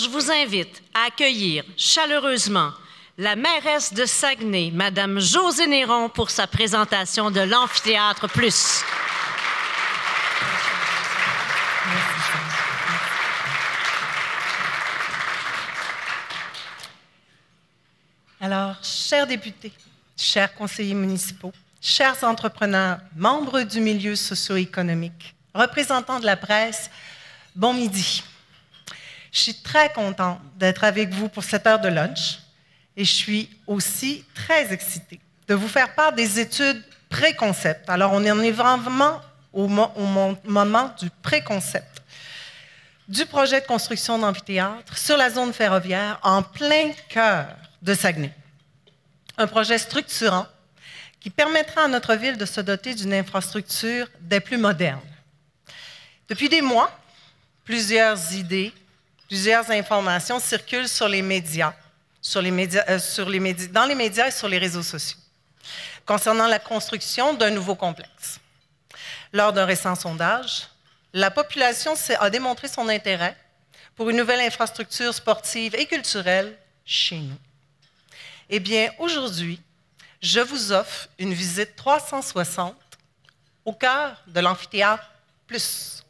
je vous invite à accueillir chaleureusement la mairesse de Saguenay, Mme Josée Néron, pour sa présentation de l'Amphithéâtre Plus. Alors, chers députés, chers conseillers municipaux, chers entrepreneurs, membres du milieu socio-économique, représentants de la presse, bon midi. Je suis très contente d'être avec vous pour cette heure de lunch et je suis aussi très excitée de vous faire part des études pré-concept. Alors, on en est vraiment au moment du pré-concept du projet de construction d'amphithéâtre sur la zone ferroviaire en plein cœur de Saguenay. Un projet structurant qui permettra à notre ville de se doter d'une infrastructure des plus modernes. Depuis des mois, plusieurs idées, plusieurs informations circulent sur les médias, dans les médias et sur les réseaux sociaux, concernant la construction d'un nouveau complexe. Lors d'un récent sondage, la population a démontré son intérêt pour une nouvelle infrastructure sportive et culturelle chez nous. Eh bien, aujourd'hui, je vous offre une visite 360 au cœur de l'Amphithéâtre Plus.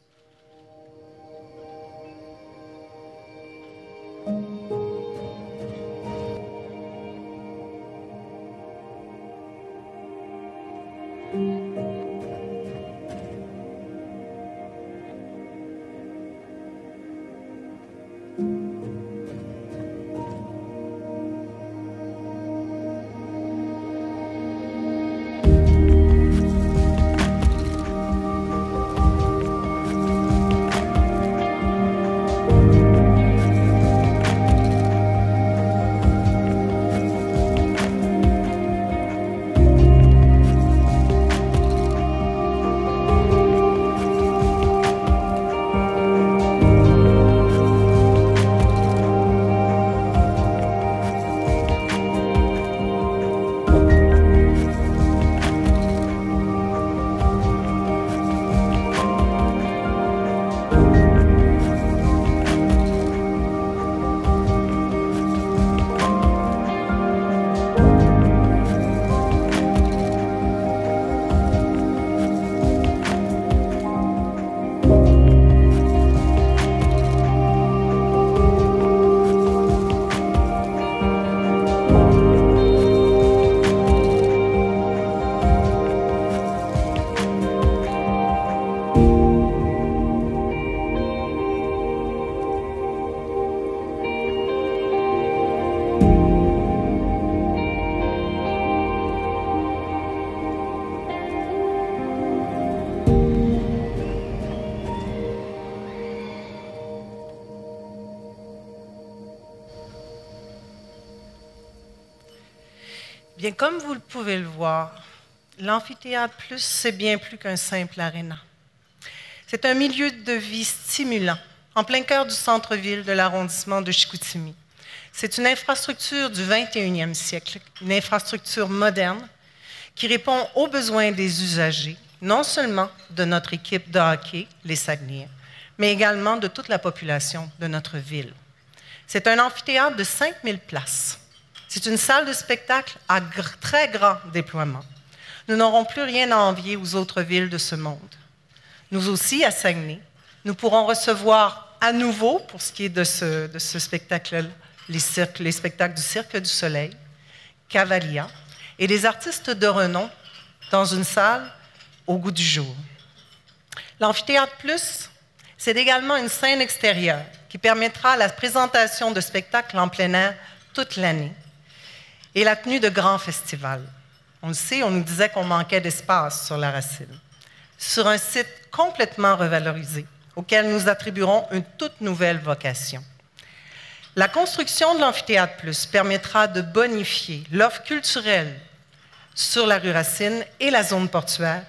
Bien, comme vous pouvez le voir, l'Amphithéâtre Plus, c'est bien plus qu'un simple aréna. C'est un milieu de vie stimulant, en plein cœur du centre-ville de l'arrondissement de Chicoutimi. C'est une infrastructure du 21e siècle, une infrastructure moderne qui répond aux besoins des usagers, non seulement de notre équipe de hockey, les Saguenayens, mais également de toute la population de notre ville. C'est un amphithéâtre de 5000 places. C'est une salle de spectacle à très grand déploiement. Nous n'aurons plus rien à envier aux autres villes de ce monde. Nous aussi, à Saguenay, nous pourrons recevoir à nouveau, pour ce qui est de ce spectacle-là, les spectacles du Cirque du Soleil, Cavalia, et des artistes de renom dans une salle au goût du jour. L'Amphithéâtre Plus, c'est également une scène extérieure qui permettra la présentation de spectacles en plein air toute l'année et la tenue de grands festivals. On le sait, on nous disait qu'on manquait d'espace sur la Racine, sur un site complètement revalorisé, auquel nous attribuerons une toute nouvelle vocation. La construction de l'Amphithéâtre Plus permettra de bonifier l'offre culturelle sur la rue Racine et la zone portuaire,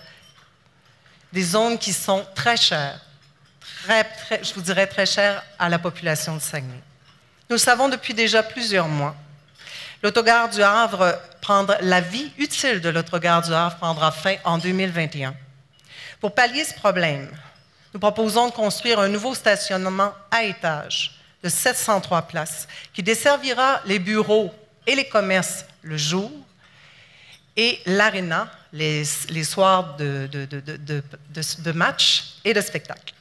des zones qui sont très chères, je vous dirais très chères à la population de Saguenay. Nous le savons depuis déjà plusieurs mois. L'autogare du Havre la vie utile de l'autogare du Havre prendra fin en 2021. Pour pallier ce problème, nous proposons de construire un nouveau stationnement à étages de 703 places qui desservira les bureaux et les commerces le jour et l'aréna les soirs de matchs et de spectacles.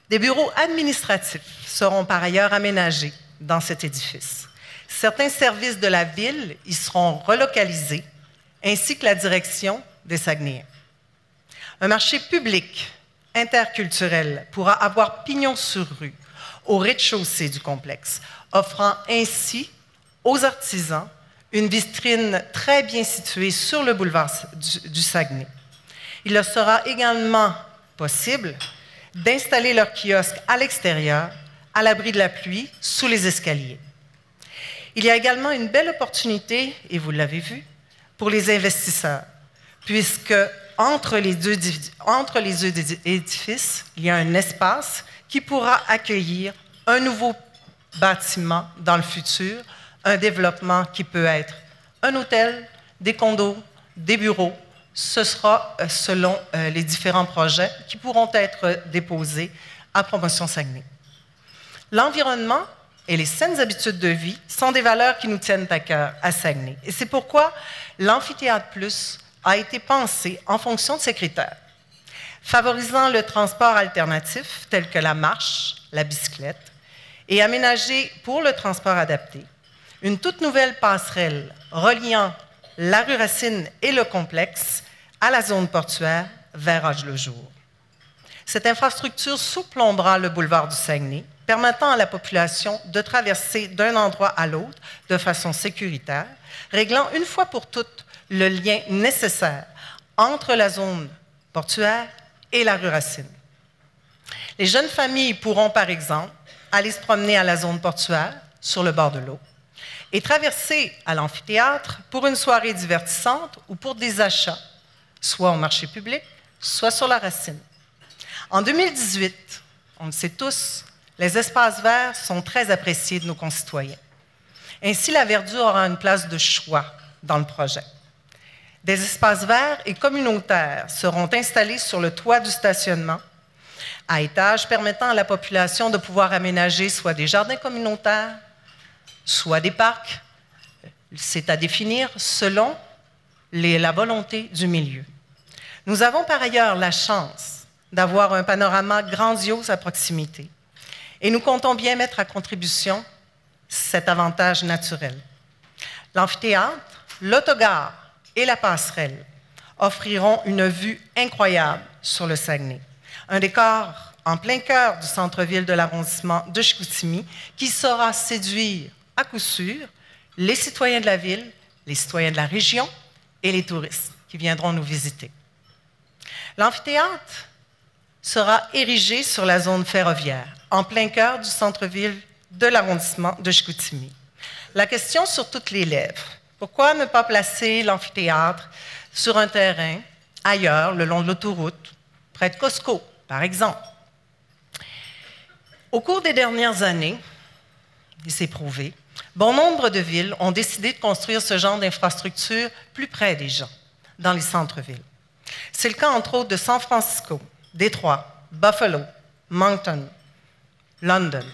Des bureaux administratifs seront par ailleurs aménagés dans cet édifice. Certains services de la ville y seront relocalisés, ainsi que la direction des Saguenayens. Un marché public interculturel pourra avoir pignon sur rue au rez-de-chaussée du complexe, offrant ainsi aux artisans une vitrine très bien située sur le boulevard du Saguenay. Il leur sera également possible d'installer leur kiosque à l'extérieur, à l'abri de la pluie, sous les escaliers. Il y a également une belle opportunité, et vous l'avez vu, pour les investisseurs, puisque entre les deux édifices, il y a un espace qui pourra accueillir un nouveau bâtiment dans le futur, un développement qui peut être un hôtel, des condos, des bureaux. Ce sera selon les différents projets qui pourront être déposés à Promotion Saguenay. L'environnement et les saines habitudes de vie sont des valeurs qui nous tiennent à cœur à Saguenay. Et c'est pourquoi l'Amphithéâtre Plus a été pensé en fonction de ces critères, favorisant le transport alternatif tel que la marche, la bicyclette, et aménagé pour le transport adapté, une toute nouvelle passerelle reliant la rue Racine et le complexe à la zone portuaire vers Âge-le-Jour. Cette infrastructure sous-plombera le boulevard du Saguenay, permettant à la population de traverser d'un endroit à l'autre de façon sécuritaire, réglant une fois pour toutes le lien nécessaire entre la zone portuaire et la rue Racine. Les jeunes familles pourront, par exemple, aller se promener à la zone portuaire, sur le bord de l'eau, et traverser à l'amphithéâtre pour une soirée divertissante ou pour des achats, soit au marché public, soit sur la Racine. En 2018, on le sait tous, les espaces verts sont très appréciés de nos concitoyens. Ainsi, la verdure aura une place de choix dans le projet. Des espaces verts et communautaires seront installés sur le toit du stationnement, à étage, permettant à la population de pouvoir aménager soit des jardins communautaires, soit des parcs. C'est à définir selon la volonté du milieu. Nous avons par ailleurs la chance d'avoir un panorama grandiose à proximité et nous comptons bien mettre à contribution cet avantage naturel. L'amphithéâtre, l'autogare et la passerelle offriront une vue incroyable sur le Saguenay. Un décor en plein cœur du centre-ville de l'arrondissement de Chicoutimi qui saura séduire à coup sûr les citoyens de la ville, les citoyens de la région et les touristes qui viendront nous visiter. L'amphithéâtre sera érigé sur la zone ferroviaire, en plein cœur du centre-ville de l'arrondissement de Chicoutimi. La question sur toutes les lèvres, pourquoi ne pas placer l'amphithéâtre sur un terrain ailleurs, le long de l'autoroute, près de Costco, par exemple? Au cours des dernières années, il s'est prouvé, bon nombre de villes ont décidé de construire ce genre d'infrastructure plus près des gens, dans les centres-villes. C'est le cas, entre autres, de San Francisco, Détroit, Buffalo, Moncton, London.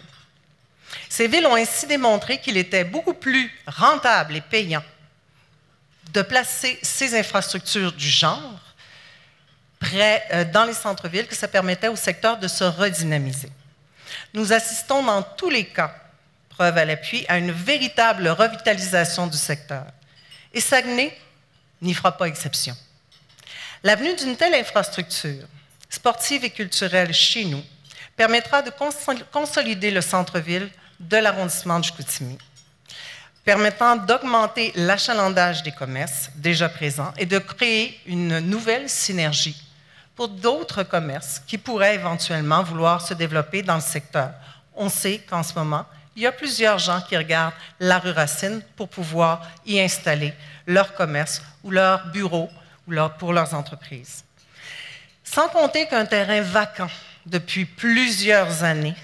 Ces villes ont ainsi démontré qu'il était beaucoup plus rentable et payant de placer ces infrastructures du genre dans les centres-villes que ça permettait au secteur de se redynamiser. Nous assistons dans tous les cas, preuve à l'appui, à une véritable revitalisation du secteur. Et Saguenay n'y fera pas exception. L'avenue d'une telle infrastructure, sportive et culturelle chez nous, permettra de consolider le centre-ville de l'arrondissement de Chicoutimi, permettant d'augmenter l'achalandage des commerces déjà présents et de créer une nouvelle synergie pour d'autres commerces qui pourraient éventuellement vouloir se développer dans le secteur. On sait qu'en ce moment, il y a plusieurs gens qui regardent la rue Racine pour pouvoir y installer leur commerce ou leur bureau ou pour leurs entreprises. Sans compter qu'un terrain vacant depuis plusieurs années,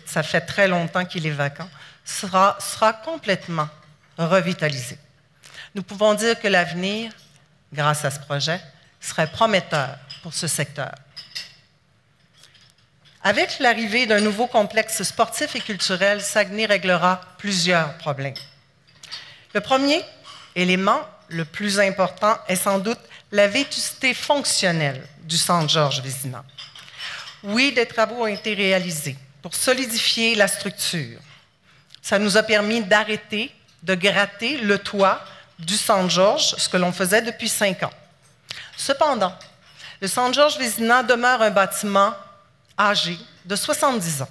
ça fait très longtemps qu'il est vacant, sera complètement revitalisé. Nous pouvons dire que l'avenir, grâce à ce projet, serait prometteur pour ce secteur. Avec l'arrivée d'un nouveau complexe sportif et culturel, Saguenay réglera plusieurs problèmes. Le premier élément, le plus important, est sans doute la vétusté fonctionnelle du centre Georges Vézina. Oui, des travaux ont été réalisés pour solidifier la structure. Ça nous a permis d'arrêter, de gratter le toit du centre Georges, ce que l'on faisait depuis 5 ans. Cependant, le centre Georges Vézina demeure un bâtiment âgé de 70 ans.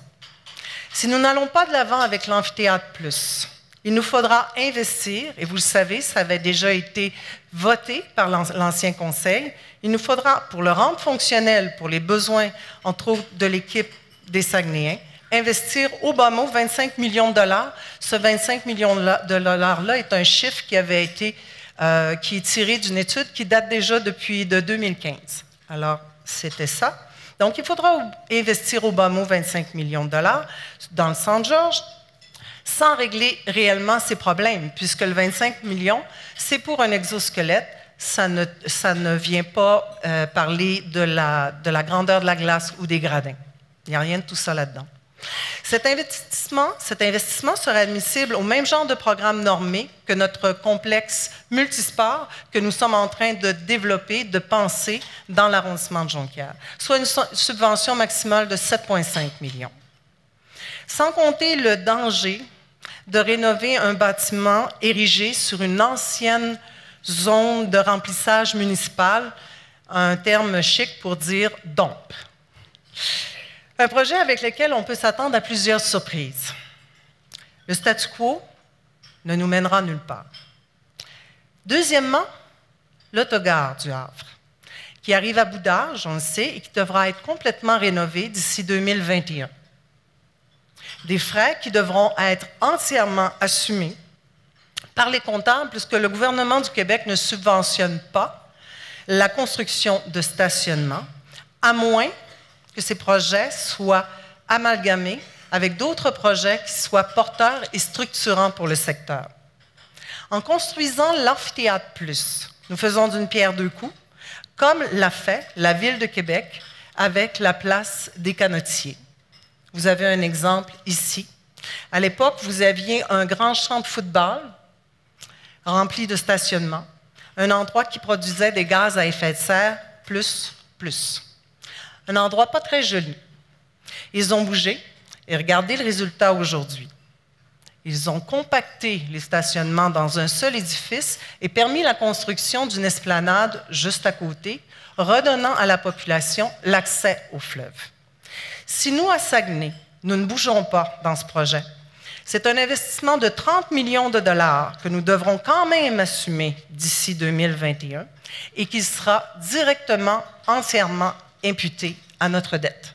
Si nous n'allons pas de l'avant avec l'amphithéâtre plus, il nous faudra investir, et vous le savez, ça avait déjà été voté par l'ancien conseil, il nous faudra, pour le rendre fonctionnel pour les besoins, entre autres, de l'équipe des Saguenayens, investir au bas mot 25 millions de dollars. Ce 25 millions de dollars-là est un chiffre qui avait été qui est tiré d'une étude qui date déjà depuis 2015. Alors, c'était ça. Donc, il faudra investir au bas mot 25 millions de dollars dans le centre Georges sans régler réellement ces problèmes, puisque le 25 millions, c'est pour un exosquelette, ça ne vient pas parler de la grandeur de la glace ou des gradins. Il n'y a rien de tout ça là-dedans. Cet investissement sera admissible au même genre de programme normé que notre complexe multisport que nous sommes en train de développer, de penser dans l'arrondissement de Jonquière, soit une subvention maximale de 7,5 millions. Sans compter le danger de rénover un bâtiment érigé sur une ancienne zone de remplissage municipal, un terme chic pour dire « dompe ». Un projet avec lequel on peut s'attendre à plusieurs surprises. Le statu quo ne nous mènera nulle part. Deuxièmement, l'autogare du Havre, qui arrive à bout d'âge, on le sait, et qui devra être complètement rénové d'ici 2021. Des frais qui devront être entièrement assumés par les comptables, puisque le gouvernement du Québec ne subventionne pas la construction de stationnements, à moins que ces projets soient amalgamés avec d'autres projets qui soient porteurs et structurants pour le secteur. En construisant l'amphithéâtre plus, nous faisons d'une pierre deux coups, comme l'a fait la Ville de Québec avec la place des Canotiers. Vous avez un exemple ici. À l'époque, vous aviez un grand champ de football rempli de stationnements, un endroit qui produisait des gaz à effet de serre plus. Un endroit pas très joli. Ils ont bougé et regardez le résultat aujourd'hui. Ils ont compacté les stationnements dans un seul édifice et permis la construction d'une esplanade juste à côté, redonnant à la population l'accès au fleuve. Si nous, à Saguenay, nous ne bougeons pas dans ce projet, c'est un investissement de 30 millions de dollars que nous devrons quand même assumer d'ici 2021 et qui sera directement, entièrement imputé à notre dette.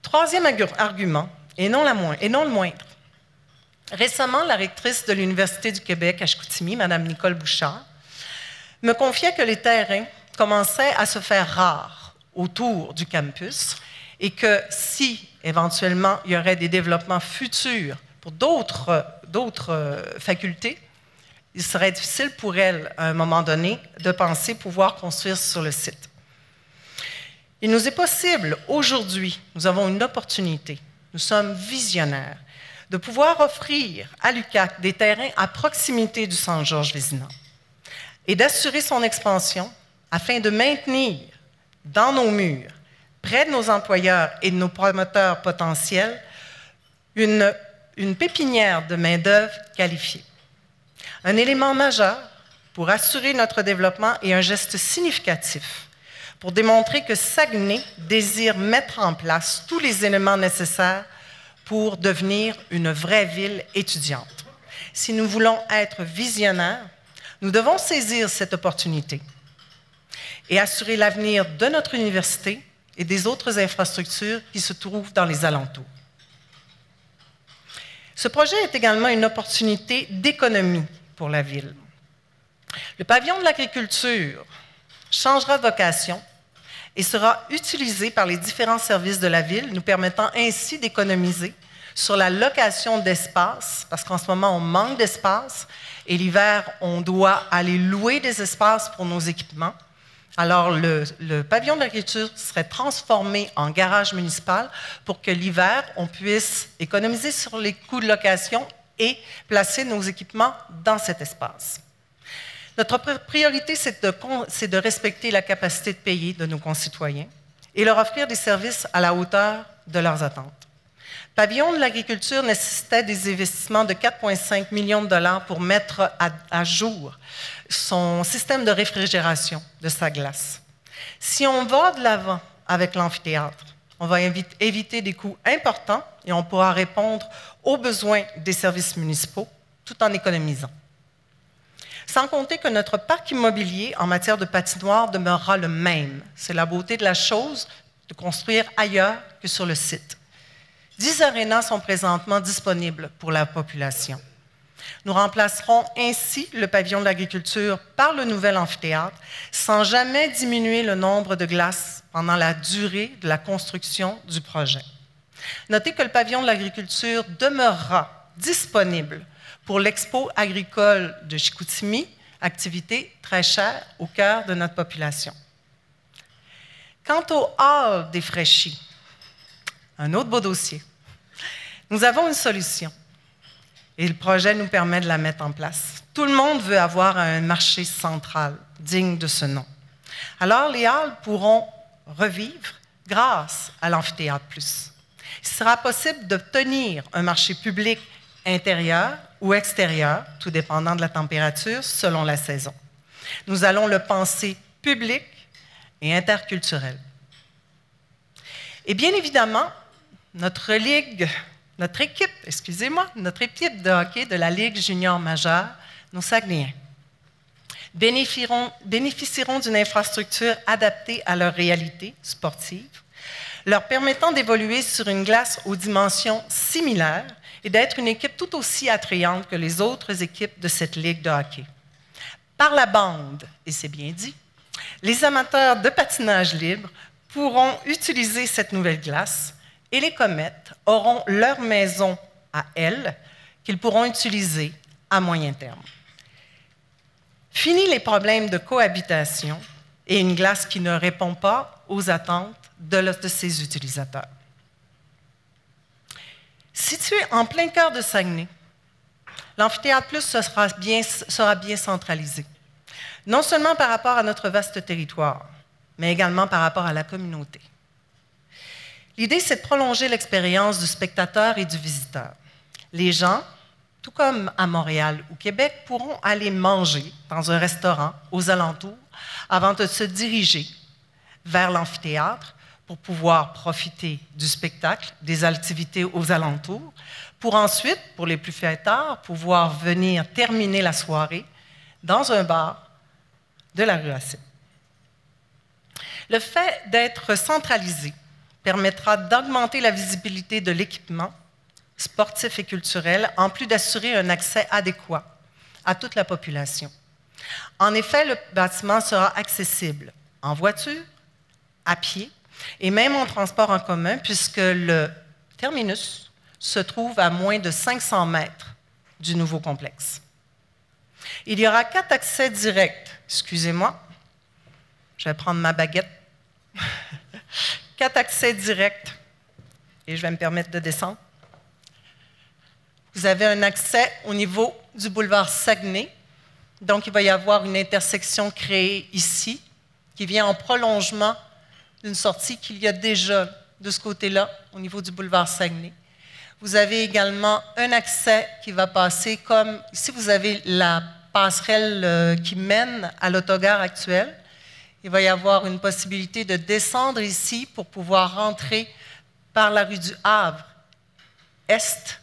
Troisième argument, et non le moindre. Récemment, la rectrice de l'Université du Québec à Chicoutimi, Mme Nicole Bouchard, me confiait que les terrains commençaient à se faire rares autour du campus et que si, éventuellement, il y aurait des développements futurs pour d'autres facultés, il serait difficile pour elle, à un moment donné, de penser pouvoir construire sur le site. Il nous est possible, aujourd'hui, nous avons une opportunité, nous sommes visionnaires, de pouvoir offrir à l'UQAC des terrains à proximité du centre Georges Vézina et d'assurer son expansion afin de maintenir dans nos murs, près de nos employeurs et de nos promoteurs potentiels, une pépinière de main-d'œuvre qualifiée. Un élément majeur pour assurer notre développement et un geste significatif pour démontrer que Saguenay désire mettre en place tous les éléments nécessaires pour devenir une vraie ville étudiante. Si nous voulons être visionnaires, nous devons saisir cette opportunité et assurer l'avenir de notre université et des autres infrastructures qui se trouvent dans les alentours. Ce projet est également une opportunité d'économie pour la ville. Le pavillon de l'agriculture changera de vocation et sera utilisé par les différents services de la ville, nous permettant ainsi d'économiser sur la location d'espace, parce qu'en ce moment, on manque d'espace et l'hiver, on doit aller louer des espaces pour nos équipements. Alors, le pavillon de l'agriculture serait transformé en garage municipal pour que l'hiver, on puisse économiser sur les coûts de location et placer nos équipements dans cet espace. Notre priorité, c'est de respecter la capacité de payer de nos concitoyens et leur offrir des services à la hauteur de leurs attentes. Le pavillon de l'agriculture nécessitait des investissements de 4,5 millions de dollars pour mettre à jour son système de réfrigération de sa glace. Si on va de l'avant avec l'amphithéâtre, on va éviter des coûts importants et on pourra répondre aux besoins des services municipaux tout en économisant. Sans compter que notre parc immobilier en matière de patinoire demeurera le même. C'est la beauté de la chose de construire ailleurs que sur le site. 10 arénas sont présentement disponibles pour la population. Nous remplacerons ainsi le pavillon de l'agriculture par le nouvel amphithéâtre sans jamais diminuer le nombre de glaces pendant la durée de la construction du projet. Notez que le pavillon de l'agriculture demeurera disponible pour l'Expo agricole de Chicoutimi, activité très chère au cœur de notre population. Quant au hall des Fraîchis, un autre beau dossier, nous avons une solution. Et le projet nous permet de la mettre en place. Tout le monde veut avoir un marché central digne de ce nom. Alors, les halles pourront revivre grâce à l'Amphithéâtre Plus. Il sera possible d'obtenir un marché public intérieur ou extérieur, tout dépendant de la température, selon la saison. Nous allons le penser public et interculturel. Et bien évidemment, notre équipe de hockey de la Ligue junior majeure, nos Saguenayens, bénéficieront d'une infrastructure adaptée à leur réalité sportive, leur permettant d'évoluer sur une glace aux dimensions similaires et d'être une équipe tout aussi attrayante que les autres équipes de cette ligue de hockey. Par la bande, et c'est bien dit, les amateurs de patinage libre pourront utiliser cette nouvelle glace et les Comètes auront leur maison à elles qu'ils pourront utiliser à moyen terme. Fini les problèmes de cohabitation et une glace qui ne répond pas aux attentes de ses utilisateurs. Situé en plein cœur de Saguenay, l'Amphithéâtre Plus sera bien centralisé, non seulement par rapport à notre vaste territoire, mais également par rapport à la communauté. L'idée, c'est de prolonger l'expérience du spectateur et du visiteur. Les gens, tout comme à Montréal ou Québec, pourront aller manger dans un restaurant aux alentours avant de se diriger vers l'amphithéâtre pour pouvoir profiter du spectacle, des activités aux alentours, pour ensuite, pour les plus fêtards, pouvoir venir terminer la soirée dans un bar de la rue Racine. Le fait d'être centralisé permettra d'augmenter la visibilité de l'équipement sportif et culturel, en plus d'assurer un accès adéquat à toute la population. En effet, le bâtiment sera accessible en voiture, à pied et même en transport en commun, puisque le terminus se trouve à moins de 500 mètres du nouveau complexe. Il y aura 4 accès directs. Excusez-moi, je vais prendre ma baguette. 4 accès directs, et je vais me permettre de descendre. Vous avez un accès au niveau du boulevard Saguenay, donc il va y avoir une intersection créée ici, qui vient en prolongement d'une sortie qu'il y a déjà de ce côté-là, au niveau du boulevard Saguenay. Vous avez également un accès qui va passer comme, ici vous avez la passerelle qui mène à l'autogare actuelle. Il va y avoir une possibilité de descendre ici pour pouvoir rentrer par la rue du Havre Est,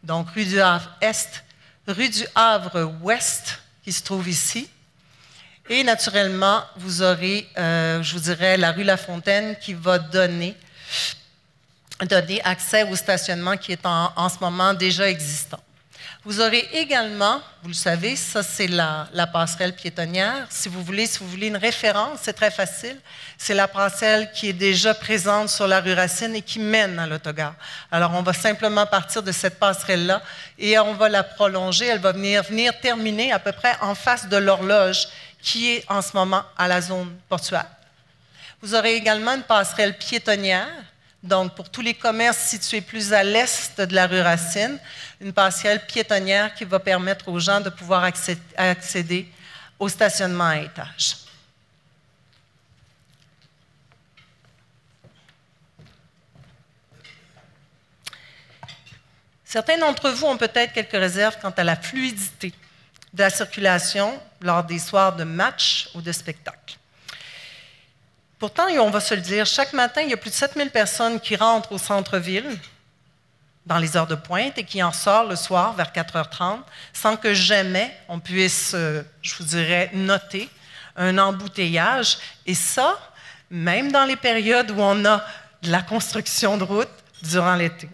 donc rue du Havre Est, rue du Havre Ouest qui se trouve ici. Et naturellement, vous aurez, je vous dirais, la rue La Fontaine qui va donner accès au stationnement qui est en ce moment déjà existant. Vous aurez également, vous le savez, ça c'est la passerelle piétonnière. Si vous voulez une référence, c'est très facile. C'est la passerelle qui est déjà présente sur la rue Racine et qui mène à l'autogare. Alors on va simplement partir de cette passerelle-là et on va la prolonger. Elle va venir terminer à peu près en face de l'horloge qui est en ce moment à la zone portuaire. Vous aurez également une passerelle piétonnière, donc pour tous les commerces situés plus à l'est de la rue Racine, une passerelle piétonnière qui va permettre aux gens de pouvoir accéder au stationnement à étage. Certains d'entre vous ont peut-être quelques réserves quant à la fluidité de la circulation lors des soirs de matchs ou de spectacles. Pourtant, et on va se le dire, chaque matin, il y a plus de 7000 personnes qui rentrent au centre-ville dans les heures de pointe et qui en sortent le soir vers 4h30 sans que jamais on puisse, je vous dirais, noter un embouteillage. Et ça, même dans les périodes où on a de la construction de route durant l'été.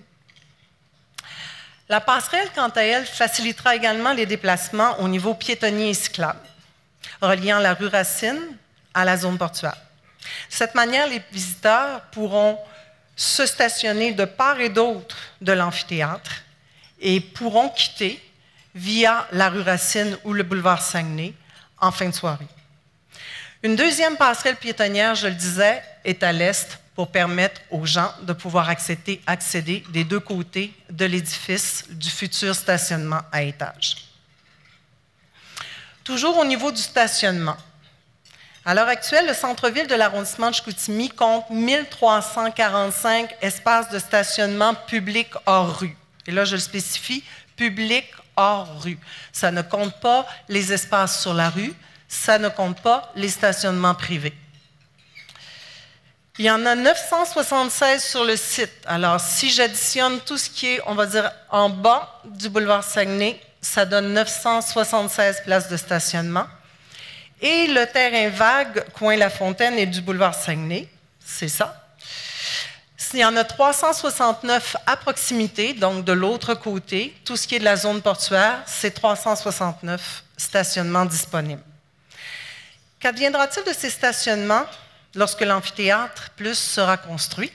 La passerelle, quant à elle, facilitera également les déplacements au niveau piétonnier et cyclable, reliant la rue Racine à la zone portuaire. De cette manière, les visiteurs pourront se stationner de part et d'autre de l'amphithéâtre et pourront quitter via la rue Racine ou le boulevard Saguenay en fin de soirée. Une deuxième passerelle piétonnière, je le disais, est à l'est pour permettre aux gens de pouvoir accéder des deux côtés de l'édifice du futur stationnement à étage. Toujours au niveau du stationnement. À l'heure actuelle, le centre-ville de l'arrondissement de Chicoutimi compte 1345 espaces de stationnement publics hors rue. Et là, je le spécifie, publics hors rue. Ça ne compte pas les espaces sur la rue, ça ne compte pas les stationnements privés. Il y en a 976 sur le site. Alors, si j'additionne tout ce qui est, on va dire, en bas du boulevard Saguenay, ça donne 976 places de stationnement. Et le terrain vague, coin La Fontaine et du boulevard Saguenay, c'est ça. Il y en a 369 à proximité, donc de l'autre côté. Tout ce qui est de la zone portuaire, c'est 369 stationnements disponibles. Qu'adviendra-t-il de ces stationnements lorsque l'amphithéâtre plus sera construit?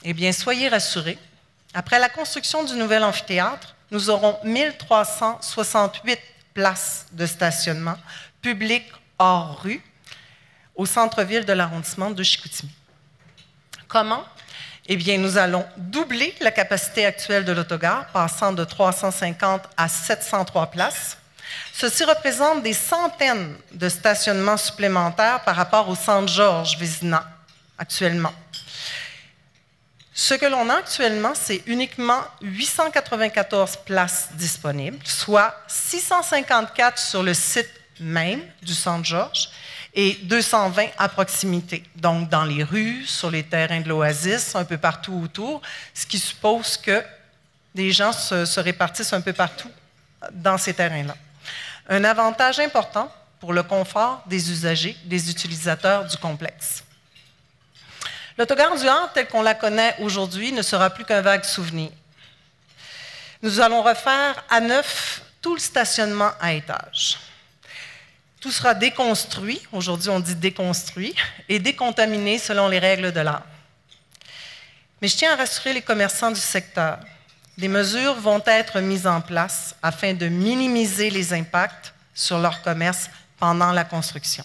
Eh bien, soyez rassurés. Après la construction du nouvel amphithéâtre, nous aurons 1368 places de stationnement publiques hors rue au centre-ville de l'arrondissement de Chicoutimi. Comment? Eh bien, nous allons doubler la capacité actuelle de l'autogare, passant de 350 à 703 places. Ceci représente des centaines de stationnements supplémentaires par rapport au centre Georges Vézina actuellement. Ce que l'on a actuellement, c'est uniquement 894 places disponibles, soit 654 sur le site même du centre Georges et 220 à proximité, donc dans les rues, sur les terrains de l'Oasis, un peu partout autour, ce qui suppose que les gens se répartissent un peu partout dans ces terrains-là. Un avantage important pour le confort des usagers, des utilisateurs du complexe. L'autogare du Havre, telle qu'on la connaît aujourd'hui, ne sera plus qu'un vague souvenir. Nous allons refaire à neuf tout le stationnement à étage. Tout sera déconstruit, aujourd'hui on dit déconstruit, et décontaminé selon les règles de l'art. Mais je tiens à rassurer les commerçants du secteur. Des mesures vont être mises en place afin de minimiser les impacts sur leur commerce pendant la construction.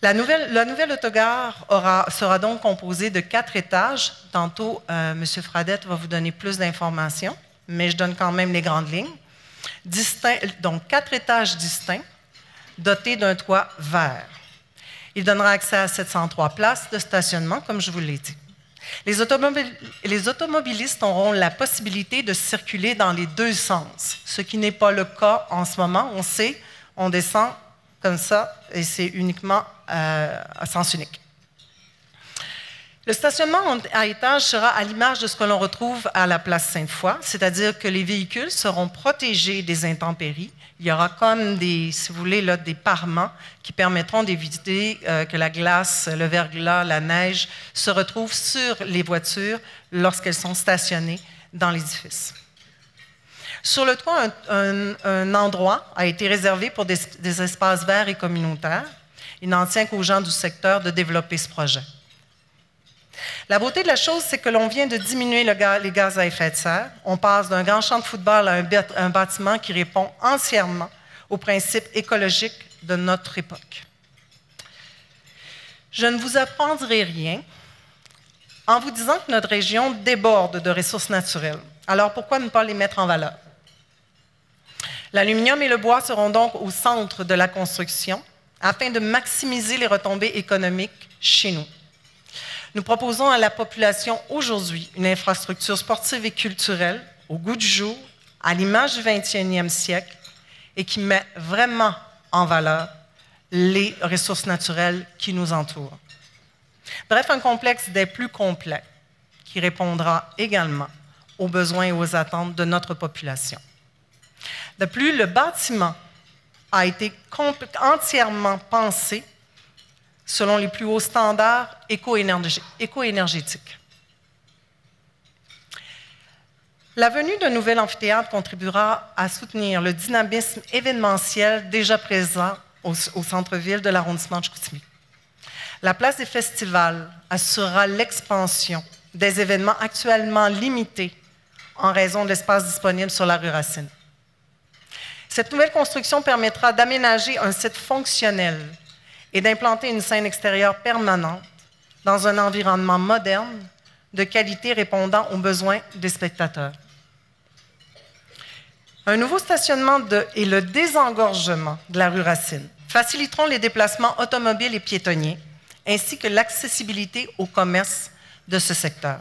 La nouvelle autogare sera donc composée de 4 étages. Tantôt, M. Fradette va vous donner plus d'informations, mais je donne quand même les grandes lignes. Donc, 4 étages distincts, dotés d'un toit vert. Il donnera accès à 703 places de stationnement, comme je vous l'ai dit. Les automobilistes auront la possibilité de circuler dans les deux sens, ce qui n'est pas le cas en ce moment. On sait, on descend comme ça et c'est uniquement à sens unique. Le stationnement à étage sera à l'image de ce que l'on retrouve à la place Sainte-Foy, c'est-à-dire que les véhicules seront protégés des intempéries. Il y aura comme des, si vous voulez, là, des parements qui permettront d'éviter que la glace, le verglas, la neige se retrouvent sur les voitures lorsqu'elles sont stationnées dans l'édifice. Sur le toit, un endroit a été réservé pour des espaces verts et communautaires. Il n'en tient qu'aux gens du secteur de développer ce projet. La beauté de la chose, c'est que l'on vient de diminuer les gaz à effet de serre. On passe d'un grand champ de football à un bâtiment qui répond entièrement aux principes écologiques de notre époque. Je ne vous apprendrai rien en vous disant que notre région déborde de ressources naturelles. Alors pourquoi ne pas les mettre en valeur? L'aluminium et le bois seront donc au centre de la construction afin de maximiser les retombées économiques chez nous. Nous proposons à la population aujourd'hui une infrastructure sportive et culturelle au goût du jour, à l'image du 21e siècle et qui met vraiment en valeur les ressources naturelles qui nous entourent. Bref, un complexe des plus complets qui répondra également aux besoins et aux attentes de notre population. De plus, le bâtiment a été entièrement pensé selon les plus hauts standards éco-énergétiques. La venue d'un nouvel amphithéâtre contribuera à soutenir le dynamisme événementiel déjà présent au centre-ville de l'arrondissement de Chicoutimi. La place des festivals assurera l'expansion des événements actuellement limités en raison de l'espace disponible sur la rue Racine. Cette nouvelle construction permettra d'aménager un site fonctionnel et d'implanter une scène extérieure permanente dans un environnement moderne, de qualité répondant aux besoins des spectateurs. Un nouveau stationnement et le désengorgement de la rue Racine faciliteront les déplacements automobiles et piétonniers, ainsi que l'accessibilité au commerce de ce secteur.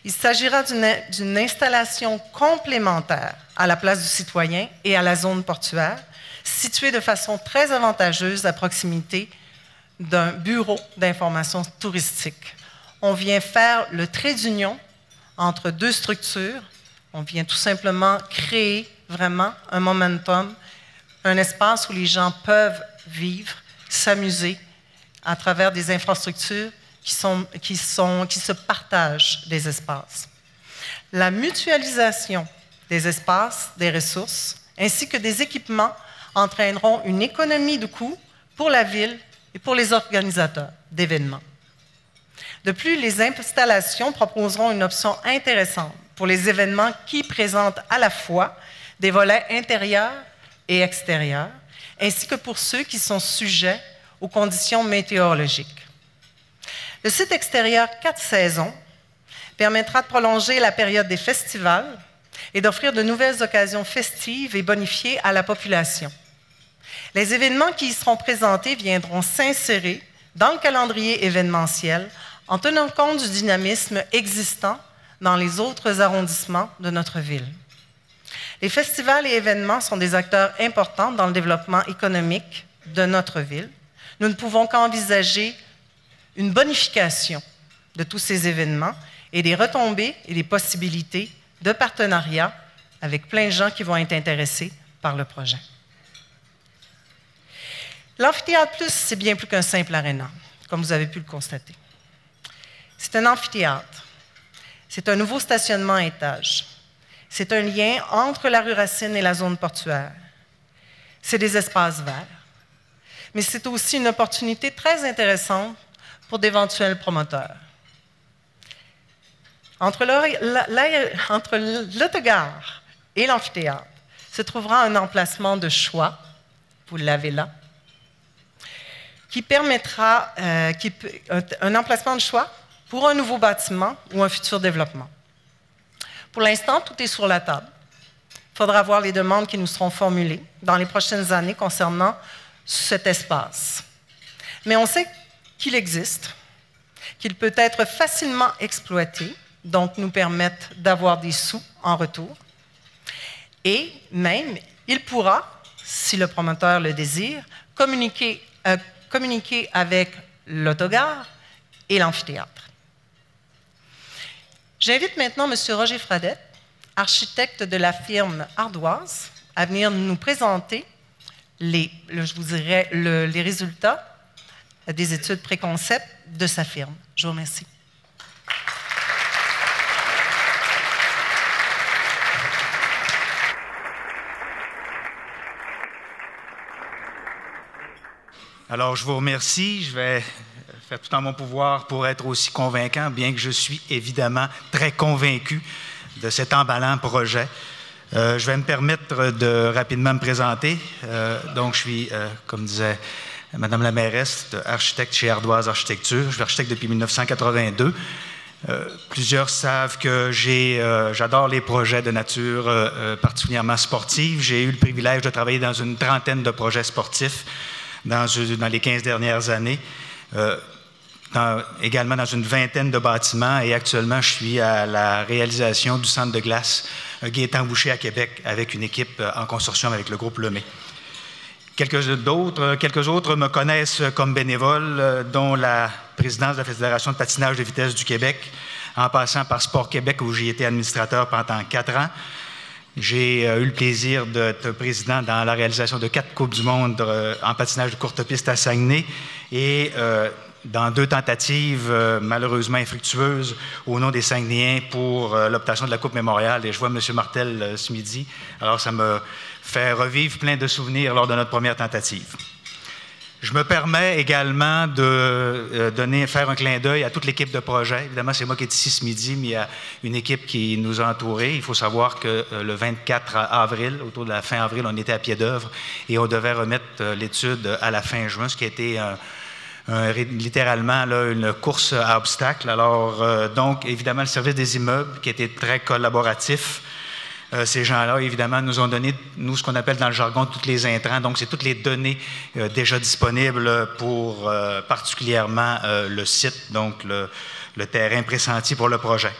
Il s'agira d'une installation complémentaire à la place du citoyen et à la zone portuaire, située de façon très avantageuse à proximité d'un bureau d'information touristique. On vient faire le trait d'union entre deux structures. On vient tout simplement créer vraiment un momentum, un espace où les gens peuvent vivre, s'amuser à travers des infrastructures qui se partagent des espaces. La mutualisation des espaces, des ressources, ainsi que des équipements entraîneront une économie de coûts pour la ville et pour les organisateurs d'événements. De plus, les installations proposeront une option intéressante pour les événements qui présentent à la fois des volets intérieurs et extérieurs, ainsi que pour ceux qui sont sujets aux conditions météorologiques. Le site extérieur 4 saisons permettra de prolonger la période des festivals et d'offrir de nouvelles occasions festives et bonifiées à la population. Les événements qui y seront présentés viendront s'insérer dans le calendrier événementiel en tenant compte du dynamisme existant dans les autres arrondissements de notre ville. Les festivals et événements sont des acteurs importants dans le développement économique de notre ville. Nous ne pouvons qu'envisager une bonification de tous ces événements et des retombées et des possibilités de partenariat avec plein de gens qui vont être intéressés par le projet. L'Amphithéâtre Plus, c'est bien plus qu'un simple aréna, comme vous avez pu le constater. C'est un amphithéâtre. C'est un nouveau stationnement à étages. C'est un lien entre la rue Racine et la zone portuaire. C'est des espaces verts. Mais c'est aussi une opportunité très intéressante pour d'éventuels promoteurs. Entre l'autogare et l'amphithéâtre se trouvera un emplacement de choix, vous l'avez là, qui permettra un emplacement de choix pour un nouveau bâtiment ou un futur développement. Pour l'instant, tout est sur la table. Il faudra voir les demandes qui nous seront formulées dans les prochaines années concernant cet espace. Mais on sait qu'il existe, qu'il peut être facilement exploité, donc nous permettre d'avoir des sous en retour. Et même, il pourra, si le promoteur le désire, communiquer avec l'autogare et l'amphithéâtre. J'invite maintenant M. Roger Fradette, architecte de la firme Ardoise, à venir nous présenter les résultats des études préconcept de sa firme. Je vous remercie. Alors, je vous remercie. Je vais faire tout en mon pouvoir pour être aussi convaincant, bien que je suis évidemment très convaincu de cet emballant projet Je vais me permettre de rapidement me présenter. Donc, je suis, comme disait Madame la mairesse, architecte chez Ardoise Architecture. Je suis architecte depuis 1982. Plusieurs savent que j'adore les projets de nature particulièrement sportive. J'ai eu le privilège de travailler dans une trentaine de projets sportifs dans les 15 dernières années. Également dans une vingtaine de bâtiments et actuellement, je suis à la réalisation du centre de glace Gaétan-Boucher à Québec avec une équipe en consortium avec le groupe Lemay. Quelques autres me connaissent comme bénévole, dont la présidence de la Fédération de patinage de vitesse du Québec, en passant par Sport Québec où j'ai été administrateur pendant 4 ans. J'ai eu le plaisir d'être président dans la réalisation de 4 Coupes du monde en patinage de courte piste à Saguenay et dans 2 tentatives malheureusement infructueuses au nom des Saguenayens pour l'obtention de la Coupe Mémorial. Et je vois M. Martel ce midi. Alors, ça me fait revivre plein de souvenirs lors de notre première tentative. Je me permets également de faire un clin d'œil à toute l'équipe de projet. Évidemment, c'est moi qui est ici ce midi, mais il y a une équipe qui nous a entourés. Il faut savoir que le 24 avril, autour de la fin avril, on était à pied d'œuvre et on devait remettre l'étude à la fin juin, ce qui a été littéralement là, une course à obstacles. Alors, donc, évidemment, le service des immeubles qui a été très collaboratif. Ces gens-là, évidemment, nous ont donné, ce qu'on appelle dans le jargon, toutes les intrants. Donc, c'est toutes les données déjà disponibles pour particulièrement le site, donc le terrain pressenti pour le projet.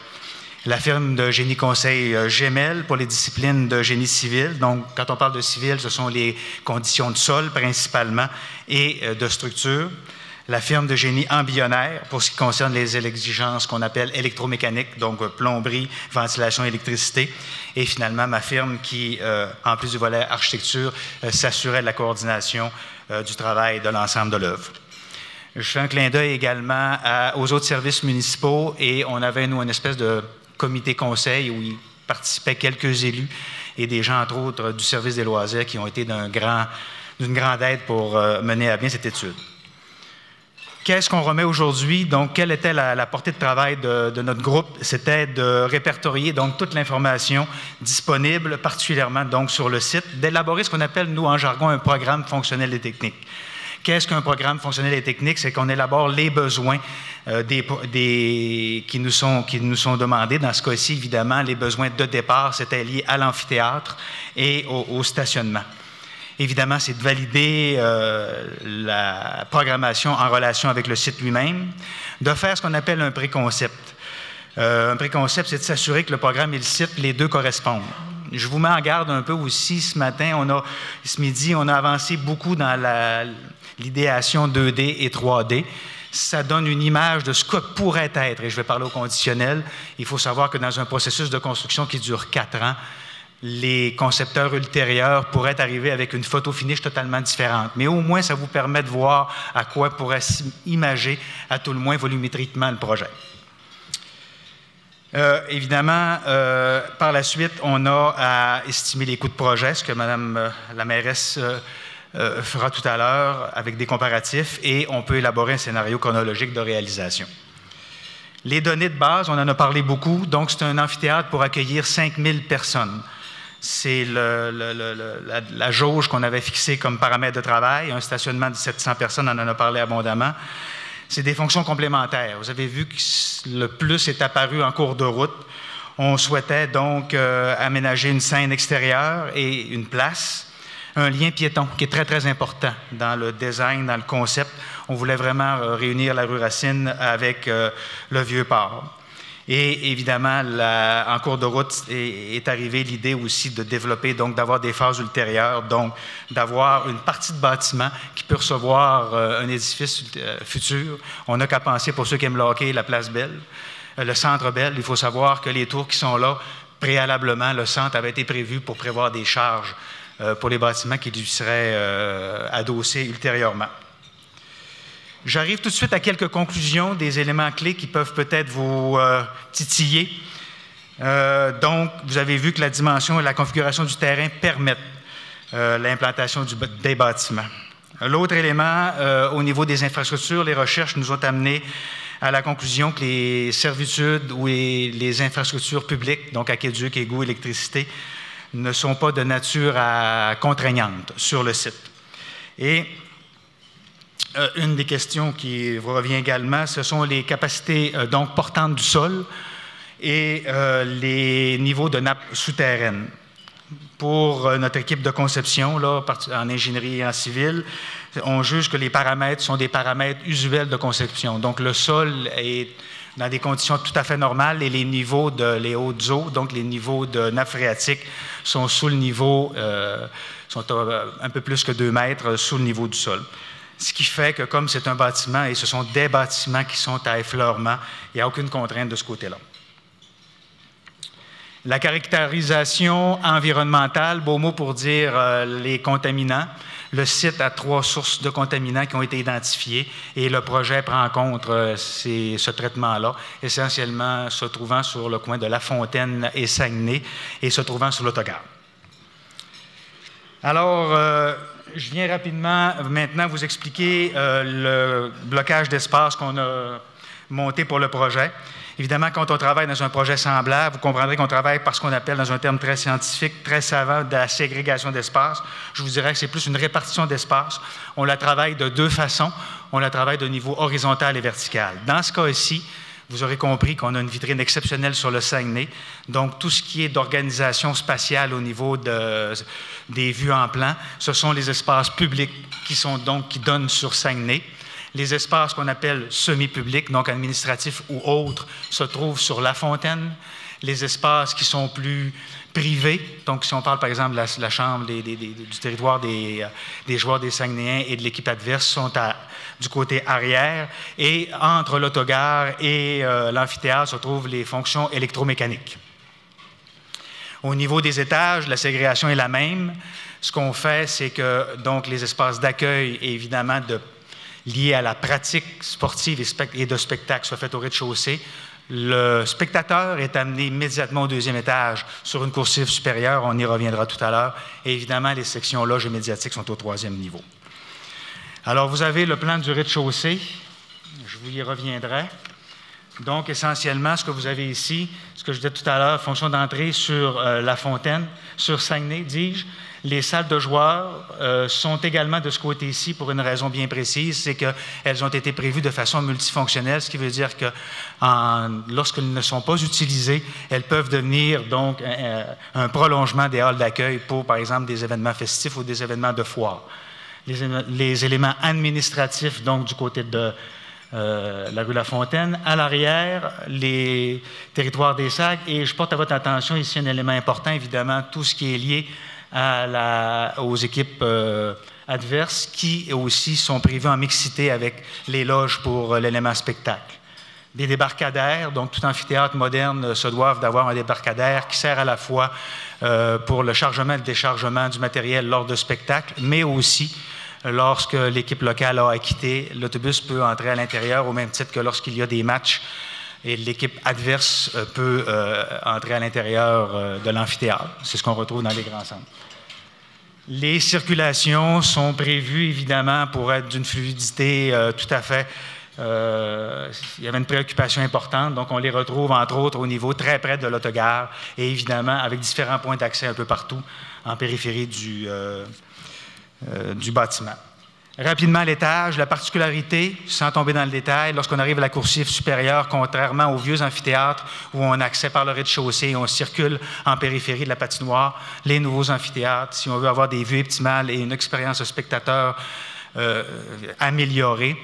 La firme de génie conseil Gemel pour les disciplines de génie civil. Donc, quand on parle de civil, ce sont les conditions de sol principalement et de structure. La firme de génie embryonnaire pour ce qui concerne les exigences qu'on appelle électromécaniques, donc plomberie, ventilation, électricité. Et finalement, ma firme qui, en plus du volet architecture, s'assurait de la coordination du travail de l'ensemble de l'œuvre. Je fais un clin d'œil également aux autres services municipaux et on avait, nous, une espèce de comité conseil où il participaient quelques élus et des gens, entre autres, du service des loisirs qui ont été d'une grande aide pour mener à bien cette étude. Qu'est-ce qu'on remet aujourd'hui? Donc, quelle était la portée de travail de notre groupe? C'était de répertorier donc toute l'information disponible, particulièrement donc sur le site, d'élaborer ce qu'on appelle, nous, en jargon, un programme fonctionnel et technique. Qu'est-ce qu'un programme fonctionnel et technique? C'est qu'on élabore les besoins qui nous sont demandés. Dans ce cas-ci, évidemment, les besoins de départ, c'était lié à l'amphithéâtre et au stationnement. Évidemment, c'est de valider la programmation en relation avec le site lui-même, de faire ce qu'on appelle un préconcept. Un préconcept, c'est de s'assurer que le programme et le site, les deux correspondent. Je vous mets en garde un peu aussi ce matin, ce midi, on a avancé beaucoup dans l'idéation 2D et 3D. Ça donne une image de ce que pourrait être, et je vais parler au conditionnel. Il faut savoir que dans un processus de construction qui dure 4 ans, les concepteurs ultérieurs pourraient arriver avec une photo finish totalement différente. Mais au moins, ça vous permet de voir à quoi pourrait s'imager, à tout le moins volumétriquement, le projet. Évidemment, par la suite, on a à estimer les coûts de projet, ce que Mme la mairesse fera tout à l'heure avec des comparatifs, et on peut élaborer un scénario chronologique de réalisation. Les données de base, on en a parlé beaucoup. Donc, c'est un amphithéâtre pour accueillir 5000 personnes. C'est la jauge qu'on avait fixée comme paramètre de travail. Un stationnement de 700 personnes, on en a parlé abondamment. C'est des fonctions complémentaires. Vous avez vu que le plus est apparu en cours de route. On souhaitait donc aménager une scène extérieure et une place. Un lien piéton qui est très, très important dans le design, dans le concept. On voulait vraiment réunir la rue Racine avec le Vieux-Port. Et évidemment, en cours de route est arrivée l'idée aussi de développer, donc d'avoir des phases ultérieures, donc d'avoir une partie de bâtiment qui peut recevoir un édifice futur. On n'a qu'à penser, pour ceux qui aiment le hockey, la place Belle, le centre Belle. Il faut savoir que les tours qui sont là, préalablement, le centre avait été prévu pour prévoir des charges pour les bâtiments qui lui seraient adossés ultérieurement. J'arrive tout de suite à quelques conclusions, des éléments clés qui peuvent peut-être vous titiller. Donc, vous avez vu que la dimension et la configuration du terrain permettent l'implantation des bâtiments. L'autre élément, au niveau des infrastructures, les recherches nous ont amené à la conclusion que les servitudes ou les infrastructures publiques, donc aqueduc, égouts, électricité, ne sont pas de nature contraignante sur le site. Et une des questions qui revient également, ce sont les capacités donc portantes du sol et les niveaux de nappe souterraine. Pour notre équipe de conception, là, en ingénierie et en civil, on juge que les paramètres sont des paramètres usuels de conception. Donc, le sol est dans des conditions tout à fait normales et les niveaux les hautes eaux, donc les niveaux de nappe phréatique, sont sous le niveau, sont un peu plus que 2 mètres sous le niveau du sol. Ce qui fait que comme c'est un bâtiment et ce sont des bâtiments qui sont à effleurement, il n'y a aucune contrainte de ce côté-là. La caractérisation environnementale, beau mot pour dire les contaminants. Le site a 3 sources de contaminants qui ont été identifiées et le projet prend en compte ce traitement-là, essentiellement se trouvant sur le coin de La Fontaine et Saguenay et se trouvant sur l'autogare. Alors, je viens rapidement maintenant vous expliquer le blocage d'espace qu'on a monté pour le projet. Évidemment, quand on travaille dans un projet semblable, vous comprendrez qu'on travaille par ce qu'on appelle, dans un terme très scientifique, très savant, de la ségrégation d'espace. Je vous dirais que c'est plus une répartition d'espace. On la travaille de 2 façons. On la travaille de niveau horizontal et vertical. Dans ce cas-ci, vous aurez compris qu'on a une vitrine exceptionnelle sur le Saguenay. Donc, tout ce qui est d'organisation spatiale au niveau des vues en plan, ce sont les espaces publics qui donnent sur Saguenay. Les espaces qu'on appelle semi-publics, donc administratifs ou autres, se trouvent sur La Fontaine. Les espaces qui sont plus privés, donc si on parle par exemple de la chambre du territoire des joueurs des Saguenayens et de l'équipe adverse, sont du côté arrière. Et entre l'autogare et l'amphithéâtre se trouvent les fonctions électromécaniques. Au niveau des étages, la ségrégation est la même. Ce qu'on fait, c'est que donc, les espaces d'accueil, évidemment, liés à la pratique sportive et de spectacle soient faits au rez-de-chaussée. Le spectateur est amené immédiatement au 2e étage sur une coursive supérieure. On y reviendra tout à l'heure. Et évidemment, les sections loges et médiatiques sont au 3e niveau. Alors, vous avez le plan du rez-de-chaussée. Je vous y reviendrai. Donc, essentiellement, ce que vous avez ici, ce que je disais tout à l'heure, fonction d'entrée sur La Fontaine, sur Saguenay, dis-je. Les salles de joueurs sont également de ce côté-ci pour une raison bien précise, c'est qu'elles ont été prévues de façon multifonctionnelle, ce qui veut dire que lorsqu'elles ne sont pas utilisées, elles peuvent devenir donc un prolongement des halls d'accueil pour, par exemple, des événements festifs ou des événements de foire. Les éléments administratifs, donc du côté de la rue La Fontaine, à l'arrière, les territoires des SAG, et je porte à votre attention ici un élément important, évidemment, tout ce qui est lié aux équipes adverses qui aussi sont prévues en mixité avec les loges pour l'élément spectacle. Des débarcadères, donc tout amphithéâtre moderne se doivent d'avoir un débarcadère qui sert à la fois pour le chargement et le déchargement du matériel lors de spectacles, mais aussi lorsque l'équipe locale a acquitté, l'autobus peut entrer à l'intérieur au même titre que lorsqu'il y a des matchs et l'équipe adverse peut entrer à l'intérieur de l'amphithéâtre. C'est ce qu'on retrouve dans les grands centres. Les circulations sont prévues, évidemment, pour être d'une fluidité tout à fait... il y avait une préoccupation importante, donc on les retrouve, entre autres, au niveau très près de l'autogare et, évidemment, avec différents points d'accès un peu partout en périphérie du bâtiment. Rapidement, l'étage, la particularité, sans tomber dans le détail, lorsqu'on arrive à la coursive supérieure, contrairement aux vieux amphithéâtres où on a accès par le rez-de-chaussée et on circule en périphérie de la patinoire, les nouveaux amphithéâtres, si on veut avoir des vues optimales et une expérience de spectateur améliorée,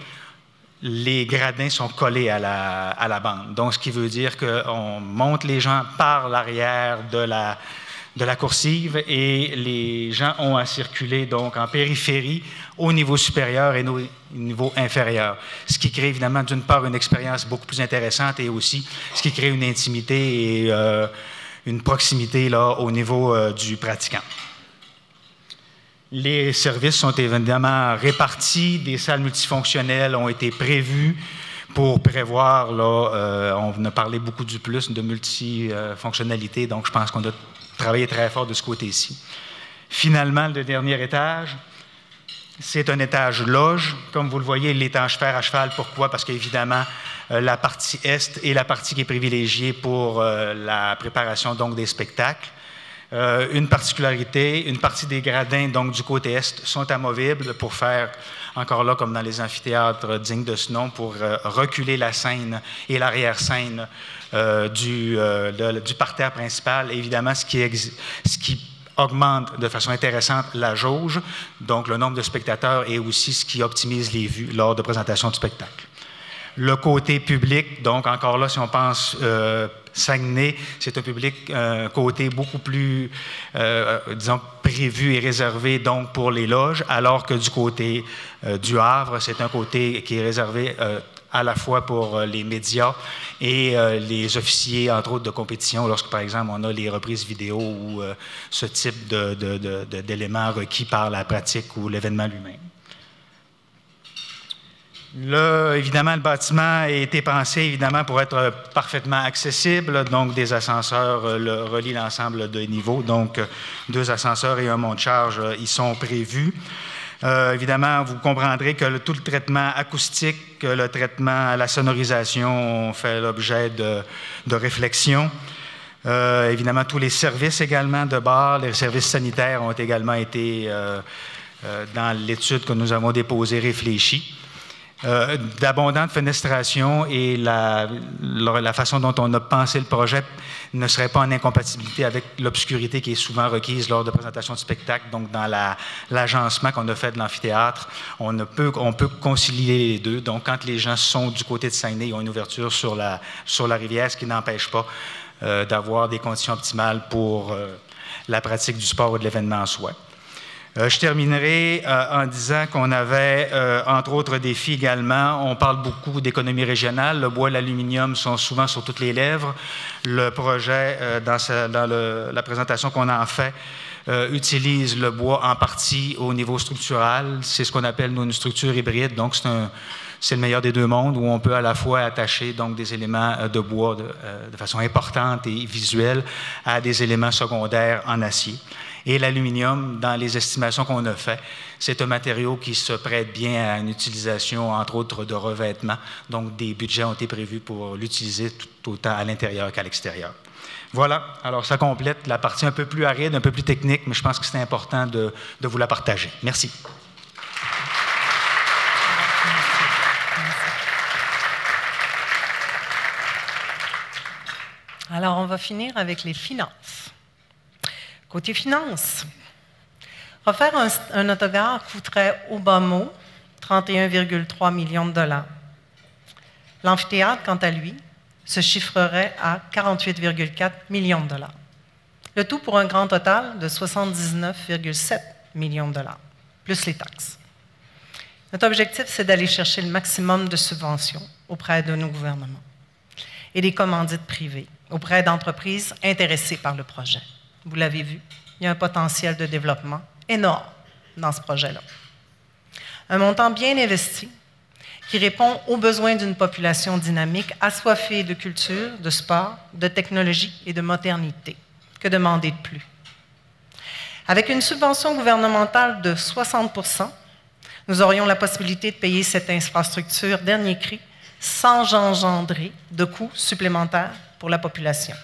les gradins sont collés à la bande. Donc, ce qui veut dire qu'on monte les gens par l'arrière de la coursive et les gens ont à circuler donc en périphérie au niveau supérieur et au niveau inférieur. Ce qui crée évidemment d'une part une expérience beaucoup plus intéressante et aussi ce qui crée une intimité et une proximité là, au niveau du pratiquant. Les services sont évidemment répartis, des salles multifonctionnelles ont été prévues pour prévoir, là, on a parlé beaucoup du plus de multifonctionnalité, donc je pense qu'on a travaillé très fort de ce côté-ci. Finalement, le dernier étage, c'est un étage loge. Comme vous le voyez, l'étage fer à cheval. Pourquoi? Parce qu'évidemment, la partie est est la partie qui est privilégiée pour la préparation donc, des spectacles. Une particularité, une partie des gradins, donc du côté est, sont amovibles pour faire, encore là, comme dans les amphithéâtres dignes de ce nom, pour reculer la scène et l'arrière-scène du parterre principal. Évidemment, ce qui augmente de façon intéressante la jauge, donc le nombre de spectateurs, et aussi ce qui optimise les vues lors de présentation du spectacle. Le côté public, donc encore là, si on pense Saguenay, c'est un public, côté beaucoup plus, disons, prévu et réservé donc pour les loges, alors que du côté du Havre, c'est un côté qui est réservé à la fois pour les médias et les officiers, entre autres, de compétition, lorsque, par exemple, on a les reprises vidéo ou ce type d'éléments requis par la pratique ou l'événement lui-même. Là, évidemment, le bâtiment a été pensé, évidemment, pour être parfaitement accessible. Donc, des ascenseurs relient l'ensemble des niveaux. Donc, 2 ascenseurs et un monte-charge, ils sont prévus. Évidemment, vous comprendrez que tout le traitement acoustique, le traitement à la sonorisation ont fait l'objet de réflexions. Évidemment, tous les services également de bar, les services sanitaires ont également été, dans l'étude que nous avons déposée, réfléchis. D'abondantes fenestrations et la façon dont on a pensé le projet ne serait pas en incompatibilité avec l'obscurité qui est souvent requise lors de présentation de spectacle. Donc, dans l'agencement qu'on a fait de l'amphithéâtre, on peut concilier les deux. Donc, quand les gens sont du côté de Saguenay, ils ont une ouverture sur la rivière, ce qui n'empêche pas d'avoir des conditions optimales pour la pratique du sport ou de l'événement en soi. Je terminerai en disant qu'on avait, entre autres défis également, on parle beaucoup d'économie régionale. Le bois et l'aluminium sont souvent sur toutes les lèvres. Le projet, dans la présentation qu'on en fait, utilise le bois en partie au niveau structural. C'est ce qu'on appelle nous, une structure hybride. Donc, c'est le meilleur des deux mondes où on peut à la fois attacher donc, des éléments de bois de façon importante et visuelle à des éléments secondaires en acier. Et l'aluminium, dans les estimations qu'on a faites, c'est un matériau qui se prête bien à une utilisation, entre autres, de revêtement. Donc, des budgets ont été prévus pour l'utiliser tout autant à l'intérieur qu'à l'extérieur. Voilà. Alors, ça complète la partie un peu plus aride, un peu plus technique, mais je pense que c'est important de vous la partager. Merci. Alors, on va finir avec les finances. Côté finances, refaire un autogare coûterait au bas mot 31,3 millions de dollars. L'amphithéâtre, quant à lui, se chiffrerait à 48,4 millions de dollars. Le tout pour un grand total de 79,7 millions de dollars, plus les taxes. Notre objectif, c'est d'aller chercher le maximum de subventions auprès de nos gouvernements et des commandites privées auprès d'entreprises intéressées par le projet. Vous l'avez vu, il y a un potentiel de développement énorme dans ce projet-là. Un montant bien investi qui répond aux besoins d'une population dynamique, assoiffée de culture, de sport, de technologie et de modernité. Que demander de plus? Avec une subvention gouvernementale de 60 %, nous aurions la possibilité de payer cette infrastructure dernier cri sans engendrer de coûts supplémentaires pour la population.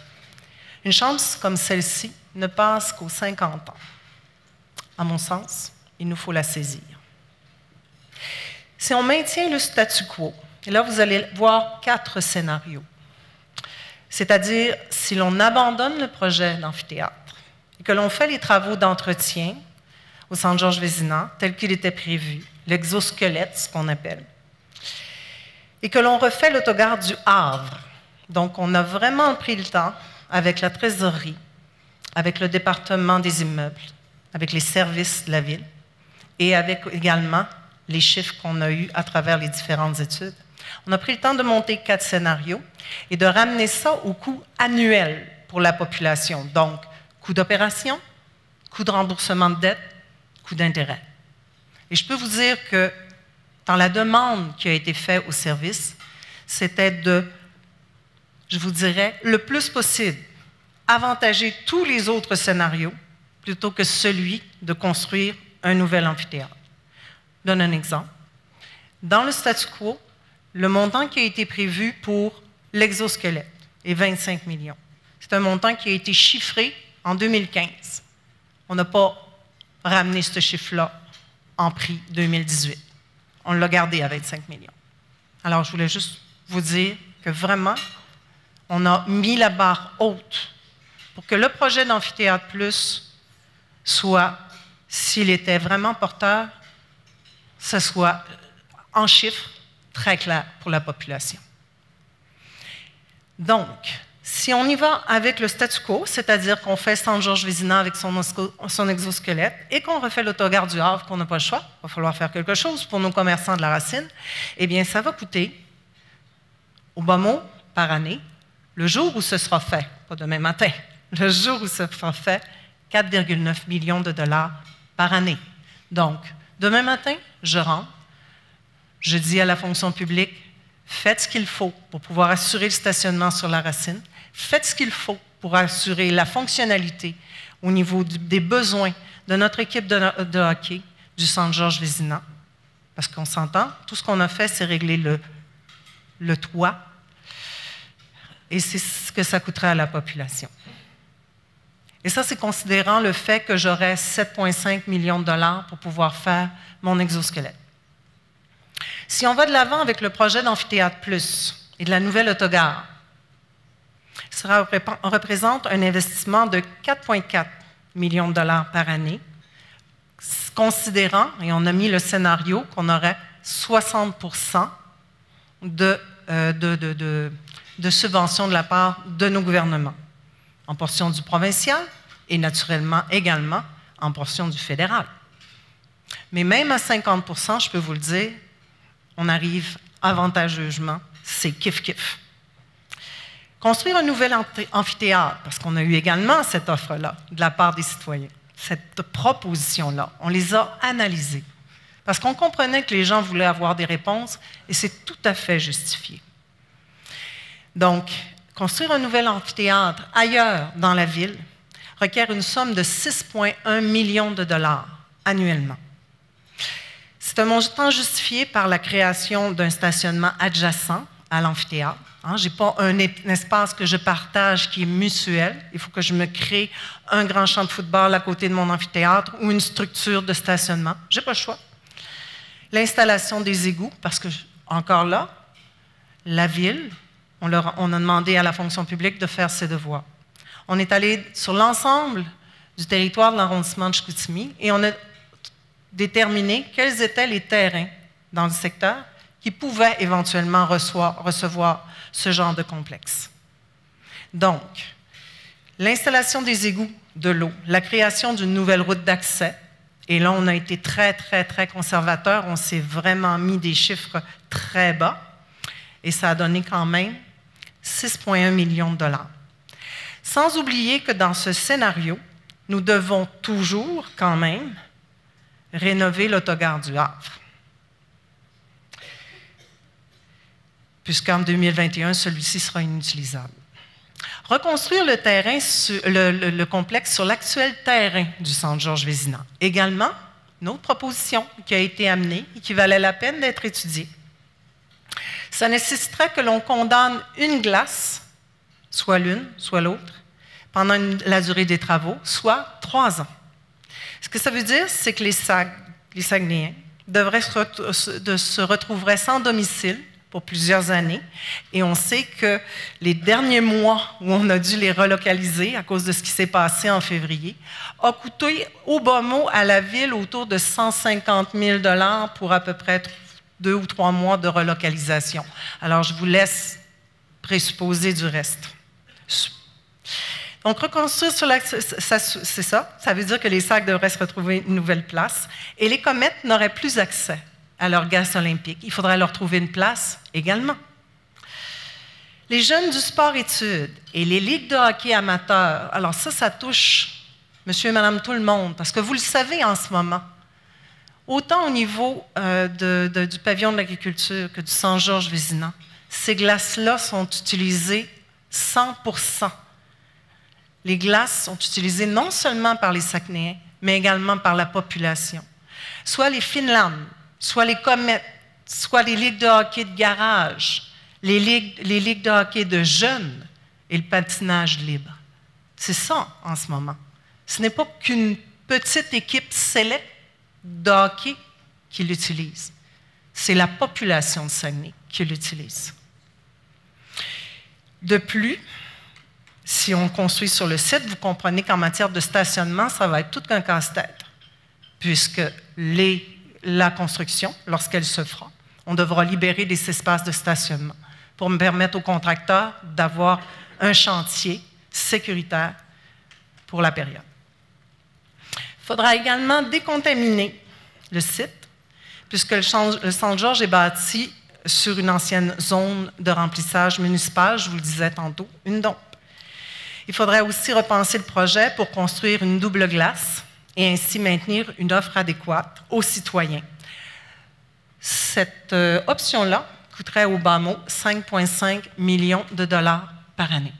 Une chance comme celle-ci ne passe qu'aux 50 ans. À mon sens, il nous faut la saisir. Si on maintient le statu quo, et là vous allez voir 4 scénarios, c'est-à-dire si l'on abandonne le projet d'amphithéâtre et que l'on fait les travaux d'entretien au Centre Georges Vézina, tel qu'il était prévu, l'exosquelette, ce qu'on appelle, et que l'on refait l'autogare du Havre. Donc, on a vraiment pris le temps, avec la trésorerie, avec le département des immeubles, avec les services de la ville, et avec également les chiffres qu'on a eus à travers les différentes études. On a pris le temps de monter 4 scénarios et de ramener ça au coût annuel pour la population. Donc, coût d'opération, coût de remboursement de dette, coût d'intérêt. Et je peux vous dire que dans la demande qui a été faite au service, c'était de, je vous dirais, le plus possible, avantager tous les autres scénarios plutôt que celui de construire un nouvel amphithéâtre. Je donne un exemple. Dans le statu quo, le montant qui a été prévu pour l'exosquelette est 25 millions. C'est un montant qui a été chiffré en 2015, on n'a pas ramené ce chiffre-là en prix 2018. On l'a gardé à 25 millions. Alors, je voulais juste vous dire que vraiment, on a mis la barre haute pour que le projet d'Amphithéâtre Plus soit, s'il était vraiment porteur, ce soit en chiffres très clair pour la population. Donc, si on y va avec le statu quo, c'est-à-dire qu'on fait Centre Georges Vézina avec son exosquelette et qu'on refait l'autogare du Havre, qu'on n'a pas le choix, il va falloir faire quelque chose pour nos commerçants de la Racine, eh bien, ça va coûter, au bas mot, par année, le jour où ce sera fait, pas demain matin, le jour où ce sera fait, 4,9 millions de dollars par année. Donc, demain matin, je rentre, je dis à la fonction publique, faites ce qu'il faut pour pouvoir assurer le stationnement sur la Racine, faites ce qu'il faut pour assurer la fonctionnalité au niveau des besoins de notre équipe de hockey du Centre Georges Vézina. Parce qu'on s'entend, tout ce qu'on a fait, c'est régler le toit, et c'est ce que ça coûterait à la population. Et ça, c'est considérant le fait que j'aurais 7,5 millions de dollars pour pouvoir faire mon exosquelette. Si on va de l'avant avec le projet d'Amphithéâtre Plus et de la nouvelle autogare, ça représente un investissement de 4,4 millions de dollars par année, considérant, et on a mis le scénario, qu'on aurait 60% de subventions de la part de nos gouvernements, en portion du provincial et naturellement également en portion du fédéral. Mais même à 50%, je peux vous le dire, on arrive avantageusement, c'est kiff-kiff. Construire un nouvel amphithéâtre, parce qu'on a eu également cette offre-là de la part des citoyens, cette proposition-là, on les a analysées, parce qu'on comprenait que les gens voulaient avoir des réponses, et c'est tout à fait justifié. Donc, construire un nouvel amphithéâtre ailleurs dans la ville requiert une somme de 6,1 millions de dollars annuellement. C'est un montant justifié par la création d'un stationnement adjacent à l'amphithéâtre. Je n'ai pas un espace que je partage qui est mutuel. Il faut que je me crée un grand champ de football à côté de mon amphithéâtre ou une structure de stationnement. Je n'ai pas le choix. L'installation des égouts, parce que, encore là, la ville, on a demandé à la fonction publique de faire ses devoirs. On est allé sur l'ensemble du territoire de l'arrondissement de Chicoutimi et on a déterminé quels étaient les terrains dans le secteur qui pouvaient éventuellement recevoir ce genre de complexe. Donc, l'installation des égouts de l'eau, la création d'une nouvelle route d'accès, et là, on a été très, très, très conservateur, on s'est vraiment mis des chiffres très bas, et ça a donné quand même 6,1 millions de dollars. Sans oublier que dans ce scénario, nous devons toujours quand même rénover l'autogare du Havre. Puisqu'en 2021, celui-ci sera inutilisable. Reconstruire le terrain, le complexe sur l'actuel terrain du Centre Georges Vézina. Également, une autre proposition qui a été amenée et qui valait la peine d'être étudiée. Ça nécessiterait que l'on condamne une glace, soit l'une, soit l'autre, pendant la durée des travaux, soit 3 ans. Ce que ça veut dire, c'est que les Saguenayens se retrouveraient sans domicile pour plusieurs années. Et on sait que les derniers mois où on a dû les relocaliser à cause de ce qui s'est passé en février, a coûté au bas mot à la ville autour de 150 000 $ pour à peu près 2 ou 3 mois de relocalisation. Alors, je vous laisse présupposer du reste. Donc, reconstruire sur l'axe, c'est ça. Ça veut dire que les Sacs devraient se retrouver une nouvelle place et les Comètes n'auraient plus accès à leur glace olympique. Il faudrait leur trouver une place également. Les jeunes du sport-études et les ligues de hockey amateurs, alors ça touche monsieur et madame tout le monde, parce que vous le savez en ce moment, autant au niveau du pavillon de l'agriculture que du Centre Georges Vézina, ces glaces-là sont utilisées 100%. Les glaces sont utilisées non seulement par les Saguenayens, mais également par la population. Soit les Finlames, soit les Comètes, soit les ligues de hockey de garage, les ligues de hockey de jeunes et le patinage libre. C'est ça en ce moment. Ce n'est pas qu'une petite équipe select de hockey qui l'utilise. C'est la population de Saguenay qui l'utilise. De plus, si on construit sur le site, vous comprenez qu'en matière de stationnement, ça va être tout qu'un casse-tête, puisque la construction, lorsqu'elle se fera, on devra libérer des espaces de stationnement pour me permettre aux contracteurs d'avoir un chantier sécuritaire pour la période. Il faudra également décontaminer le site, puisque le Centre Georges est bâti sur une ancienne zone de remplissage municipal, je vous le disais tantôt, une dompe. Il faudrait aussi repenser le projet pour construire une double glace et ainsi maintenir une offre adéquate aux citoyens. Cette option-là coûterait au bas mot 5,5 millions de dollars par année.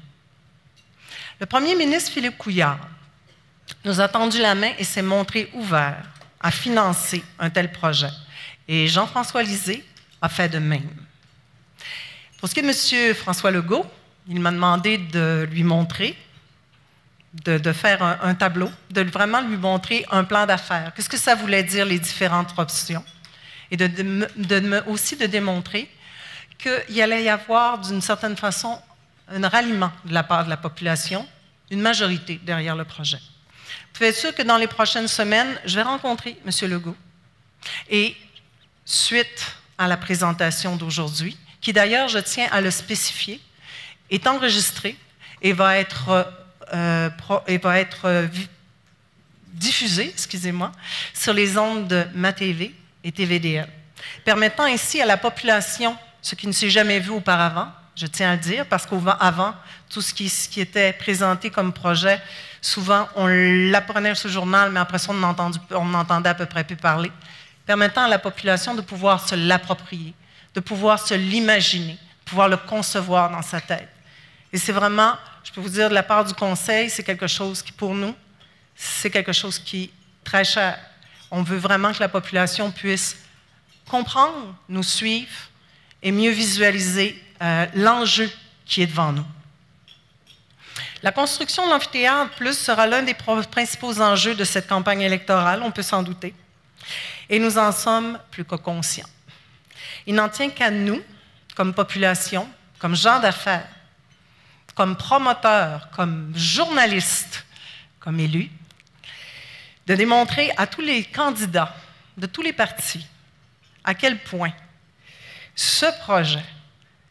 Le premier ministre Philippe Couillard nous a tendu la main et s'est montré ouvert à financer un tel projet. Et Jean-François Lisée a fait de même. Pour ce qui est de M. François Legault, il m'a demandé de lui montrer, de faire un tableau, de vraiment lui montrer un plan d'affaires. Qu'est-ce que ça voulait dire, les différentes options? Et aussi de démontrer qu'il allait y avoir, d'une certaine façon, un ralliement de la part de la population, une majorité derrière le projet. Vous pouvez être sûr que dans les prochaines semaines, je vais rencontrer M. Legault. Et suite à la présentation d'aujourd'hui, qui d'ailleurs, je tiens à le spécifier, est enregistrée et va être diffusée, excusez-moi, sur les ondes de MaTV et TVDL, permettant ainsi à la population, ce qui ne s'est jamais vu auparavant, je tiens à le dire, parce qu'avant, tout ce qui était présenté comme projet, souvent, on l'apprenait sur le journal, mais après ça, on n'entendait à peu près plus parler, permettant à la population de pouvoir se l'approprier, de pouvoir se l'imaginer, de pouvoir le concevoir dans sa tête. Et c'est vraiment, je peux vous dire, de la part du Conseil, c'est quelque chose qui, pour nous, c'est quelque chose qui est très cher. On veut vraiment que la population puisse comprendre, nous suivre et mieux visualiser l'enjeu qui est devant nous. La construction de l'amphithéâtre plus sera l'un des principaux enjeux de cette campagne électorale, on peut s'en douter, et nous en sommes plus que conscients. Il n'en tient qu'à nous, comme population, comme gens d'affaires, comme promoteurs, comme journalistes, comme élus, de démontrer à tous les candidats de tous les partis à quel point ce projet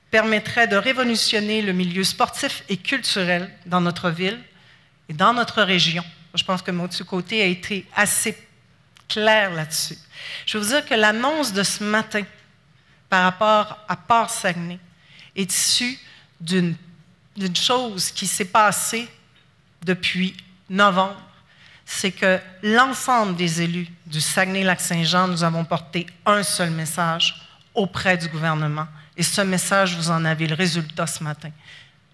permettrait de révolutionner le milieu sportif et culturel dans notre ville et dans notre région. Je pense que Mathieu Côté a été assez clair là-dessus. Je veux vous dire que l'annonce de ce matin par rapport à Port-Saguenay est issue d'une chose qui s'est passée depuis novembre. C'est que l'ensemble des élus du Saguenay-Lac-Saint-Jean, nous avons porté un seul message auprès du gouvernement. Et ce message, vous en avez le résultat ce matin.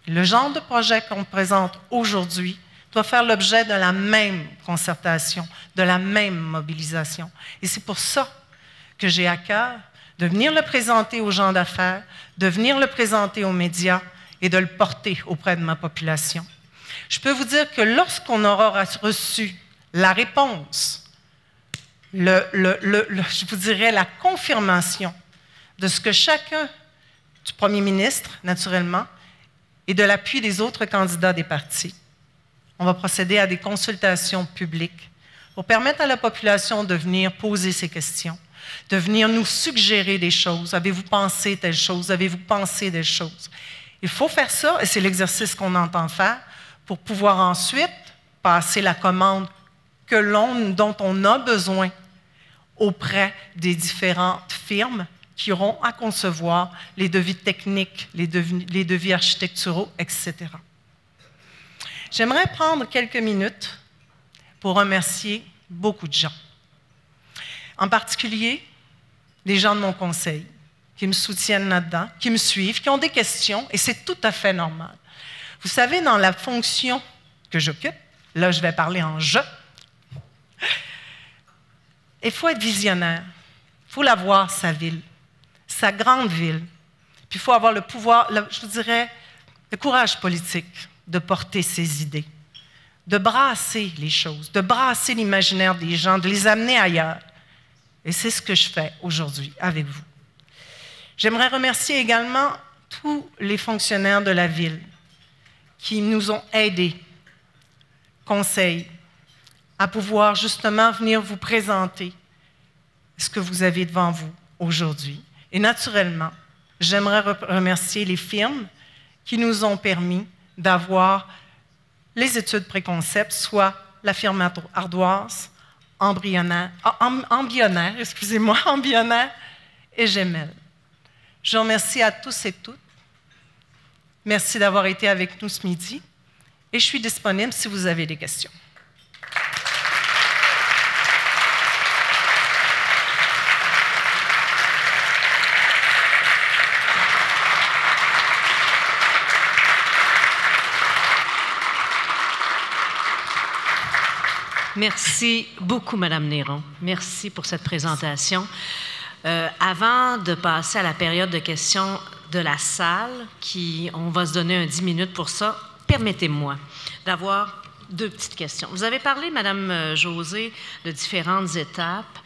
Le genre de projet qu'on présente aujourd'hui doit faire l'objet de la même concertation, de la même mobilisation. Et c'est pour ça que j'ai à cœur de venir le présenter aux gens d'affaires, de venir le présenter aux médias et de le porter auprès de ma population. Je peux vous dire que lorsqu'on aura reçu la réponse, je vous dirais la confirmation de ce que chacun, du premier ministre, naturellement, et de l'appui des autres candidats des partis, on va procéder à des consultations publiques pour permettre à la population de venir poser ces questions, de venir nous suggérer des choses. Avez-vous pensé telle chose? Avez-vous pensé telle chose? Il faut faire ça, et c'est l'exercice qu'on entend faire, pour pouvoir ensuite passer la commande dont on a besoin auprès des différentes firmes qui auront à concevoir les devis techniques, les devis architecturaux, etc. J'aimerais prendre quelques minutes pour remercier beaucoup de gens. En particulier, les gens de mon conseil qui me soutiennent là-dedans, qui me suivent, qui ont des questions, et c'est tout à fait normal. Vous savez, dans la fonction que j'occupe, là je vais parler en « je », il faut être visionnaire, il faut la voir, sa ville, sa grande ville, puis il faut avoir le pouvoir, je vous dirais, le courage politique de porter ses idées. de brasser les choses, de brasser l'imaginaire des gens, de les amener ailleurs. Et c'est ce que je fais aujourd'hui avec vous. J'aimerais remercier également tous les fonctionnaires de la ville qui nous ont aidés, conseillent, à pouvoir justement venir vous présenter ce que vous avez devant vous aujourd'hui. Et naturellement, j'aimerais remercier les firmes qui nous ont permis d'avoir les études préconcept, soit la firme Ardoise, Embryonnaire et Gemel. Je vous remercie à tous et toutes. Merci d'avoir été avec nous ce midi et je suis disponible si vous avez des questions. Merci beaucoup, Madame Néron. Merci pour cette présentation. Avant de passer à la période de questions de la salle, on va se donner 10 minutes pour ça, permettez-moi d'avoir 2 petites questions. Vous avez parlé, Madame José, de différentes étapes,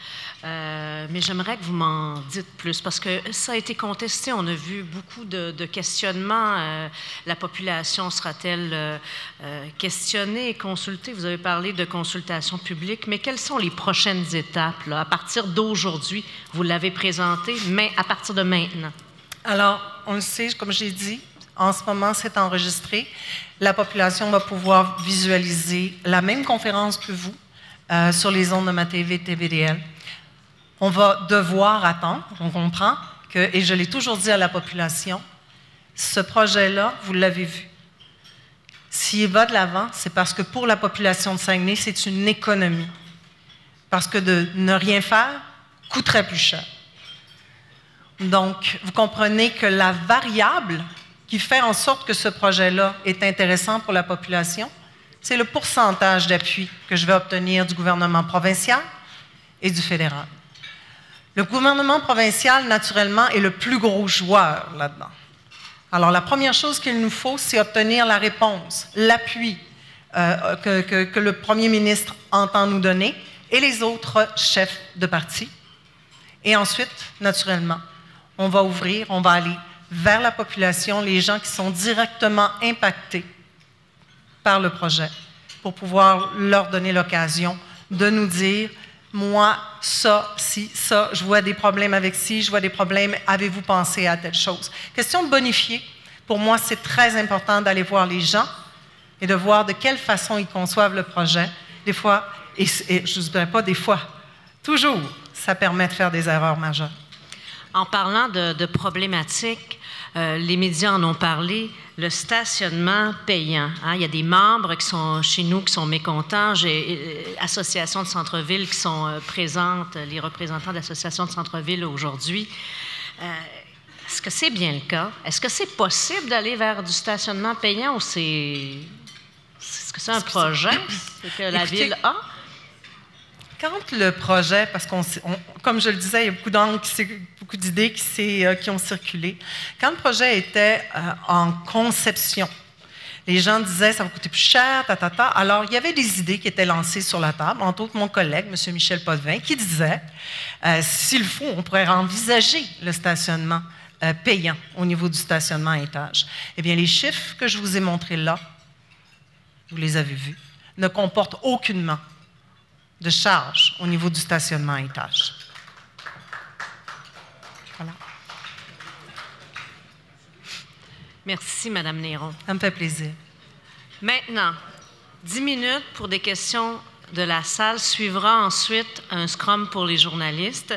mais j'aimerais que vous m'en dites plus, parce que ça a été contesté. On a vu beaucoup de questionnements. La population sera-t-elle questionnée et consultée? Vous avez parlé de consultation publique, mais quelles sont les prochaines étapes, là, à partir d'aujourd'hui? Vous l'avez présenté, mais à partir de maintenant? Alors, on le sait, comme j'ai dit, en ce moment, c'est enregistré. La population va pouvoir visualiser la même conférence que vous sur les ondes de ma TV TVDL. On va devoir attendre, on comprend, et je l'ai toujours dit à la population, ce projet-là, vous l'avez vu. S'il va de l'avant, c'est parce que pour la population de Saguenay, c'est une économie. Parce que de ne rien faire coûterait plus cher. Donc, vous comprenez que la variable qui fait en sorte que ce projet-là est intéressant pour la population, c'est le pourcentage d'appui que je vais obtenir du gouvernement provincial et du fédéral. Le gouvernement provincial, naturellement, est le plus gros joueur là-dedans. Alors, la première chose qu'il nous faut, c'est obtenir la réponse, l'appui que le premier ministre entend nous donner et les autres chefs de parti. Et ensuite, naturellement, on va ouvrir, on va aller vers la population, les gens qui sont directement impactés par le projet, pour pouvoir leur donner l'occasion de nous dire « Moi, ça, si, ça, je vois des problèmes avec ci, je vois des problèmes, avez-vous pensé à telle chose? » Question de bonifier, pour moi, c'est très important d'aller voir les gens et de voir de quelle façon ils conçoivent le projet. Des fois, et je ne dirais pas des fois, toujours, ça permet de faire des erreurs majeures. En parlant de problématiques, les médias en ont parlé, le stationnement payant. Hein? Il y a des membres qui sont chez nous qui sont mécontents. J'ai associations de centre-ville qui sont présentes, les représentants d'associations de centre-ville aujourd'hui. Est-ce que c'est bien le cas? Est-ce que c'est possible d'aller vers du stationnement payant ou est-ce que c'est un projet que la ville a? Quand le projet, parce comme je le disais, il y a beaucoup d'idées qui ont circulé. Quand le projet était en conception, les gens disaient ça va coûter plus cher, Alors, il y avait des idées qui étaient lancées sur la table, entre autres mon collègue, M. Michel Potvin, qui disait s'il faut, on pourrait envisager le stationnement payant au niveau du stationnement à étage. Eh bien, les chiffres que je vous ai montrés là, vous les avez vus, ne comportent aucunement de charge au niveau du stationnement à étage. Voilà. Merci, Mme Néron. Ça me fait plaisir. Maintenant, 10 minutes pour des questions de la salle. Suivra ensuite un scrum pour les journalistes.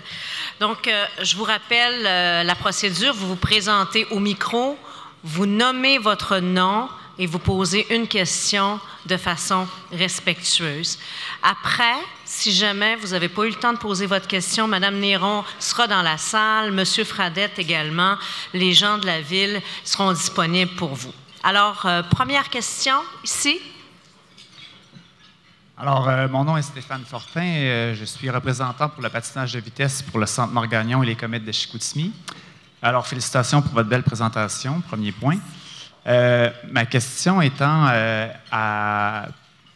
Donc, je vous rappelle la procédure. Vous vous présentez au micro, vous nommez votre nom et vous posez une question de façon respectueuse. Après, si jamais vous n'avez pas eu le temps de poser votre question, Mme Néron sera dans la salle, M. Fradette également, les gens de la ville seront disponibles pour vous. Alors, première question, ici. Alors, mon nom est Stéphane Fortin. Je suis représentant pour le patinage de vitesse pour le Centre Morgagnon et les Comètes de Chicoutimi. Alors, félicitations pour votre belle présentation, premier point. Ma question étant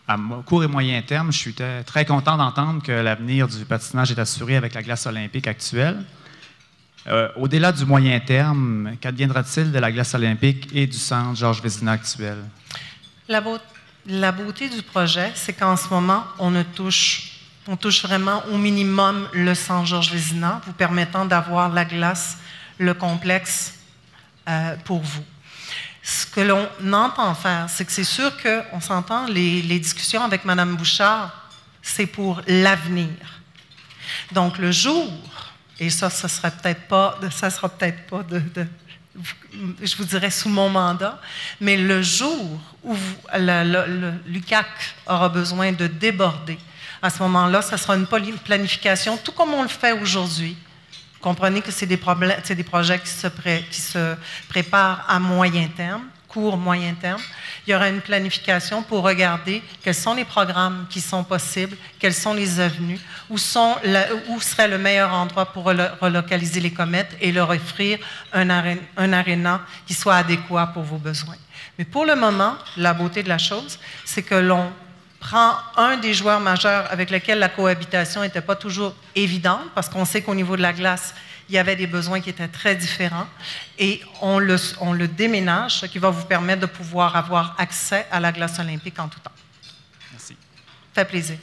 À court et moyen terme, je suis très content d'entendre que l'avenir du patinage est assuré avec la glace olympique actuelle. Au-delà du moyen terme, qu'adviendra-t-il de la glace olympique et du centre Georges Vézina actuel? La beauté du projet, c'est qu'en ce moment, on touche vraiment au minimum le centre Georges Vézina, vous permettant d'avoir la glace, le complexe pour vous. Ce que l'on entend faire, c'est que c'est sûr qu'on s'entend, les discussions avec Mme Bouchard, c'est pour l'avenir. Donc, le jour, et ça sera peut-être pas je vous dirais sous mon mandat, mais le jour où l'UQAC aura besoin de déborder, à ce moment-là, ça sera une planification, tout comme on le fait aujourd'hui. Vous comprenez que c'est des projets qui se préparent à moyen terme, court, moyen terme. Il y aura une planification pour regarder quels sont les programmes qui sont possibles, quelles sont les avenues, où serait le meilleur endroit pour relocaliser les comètes et leur offrir un aréna qui soit adéquat pour vos besoins. Mais pour le moment, la beauté de la chose, c'est que l'on prend un des joueurs majeurs avec lequel la cohabitation n'était pas toujours évidente, parce qu'on sait qu'au niveau de la glace, il y avait des besoins qui étaient très différents, et on le déménage, ce qui va vous permettre de pouvoir avoir accès à la glace olympique en tout temps. Merci. Ça fait plaisir.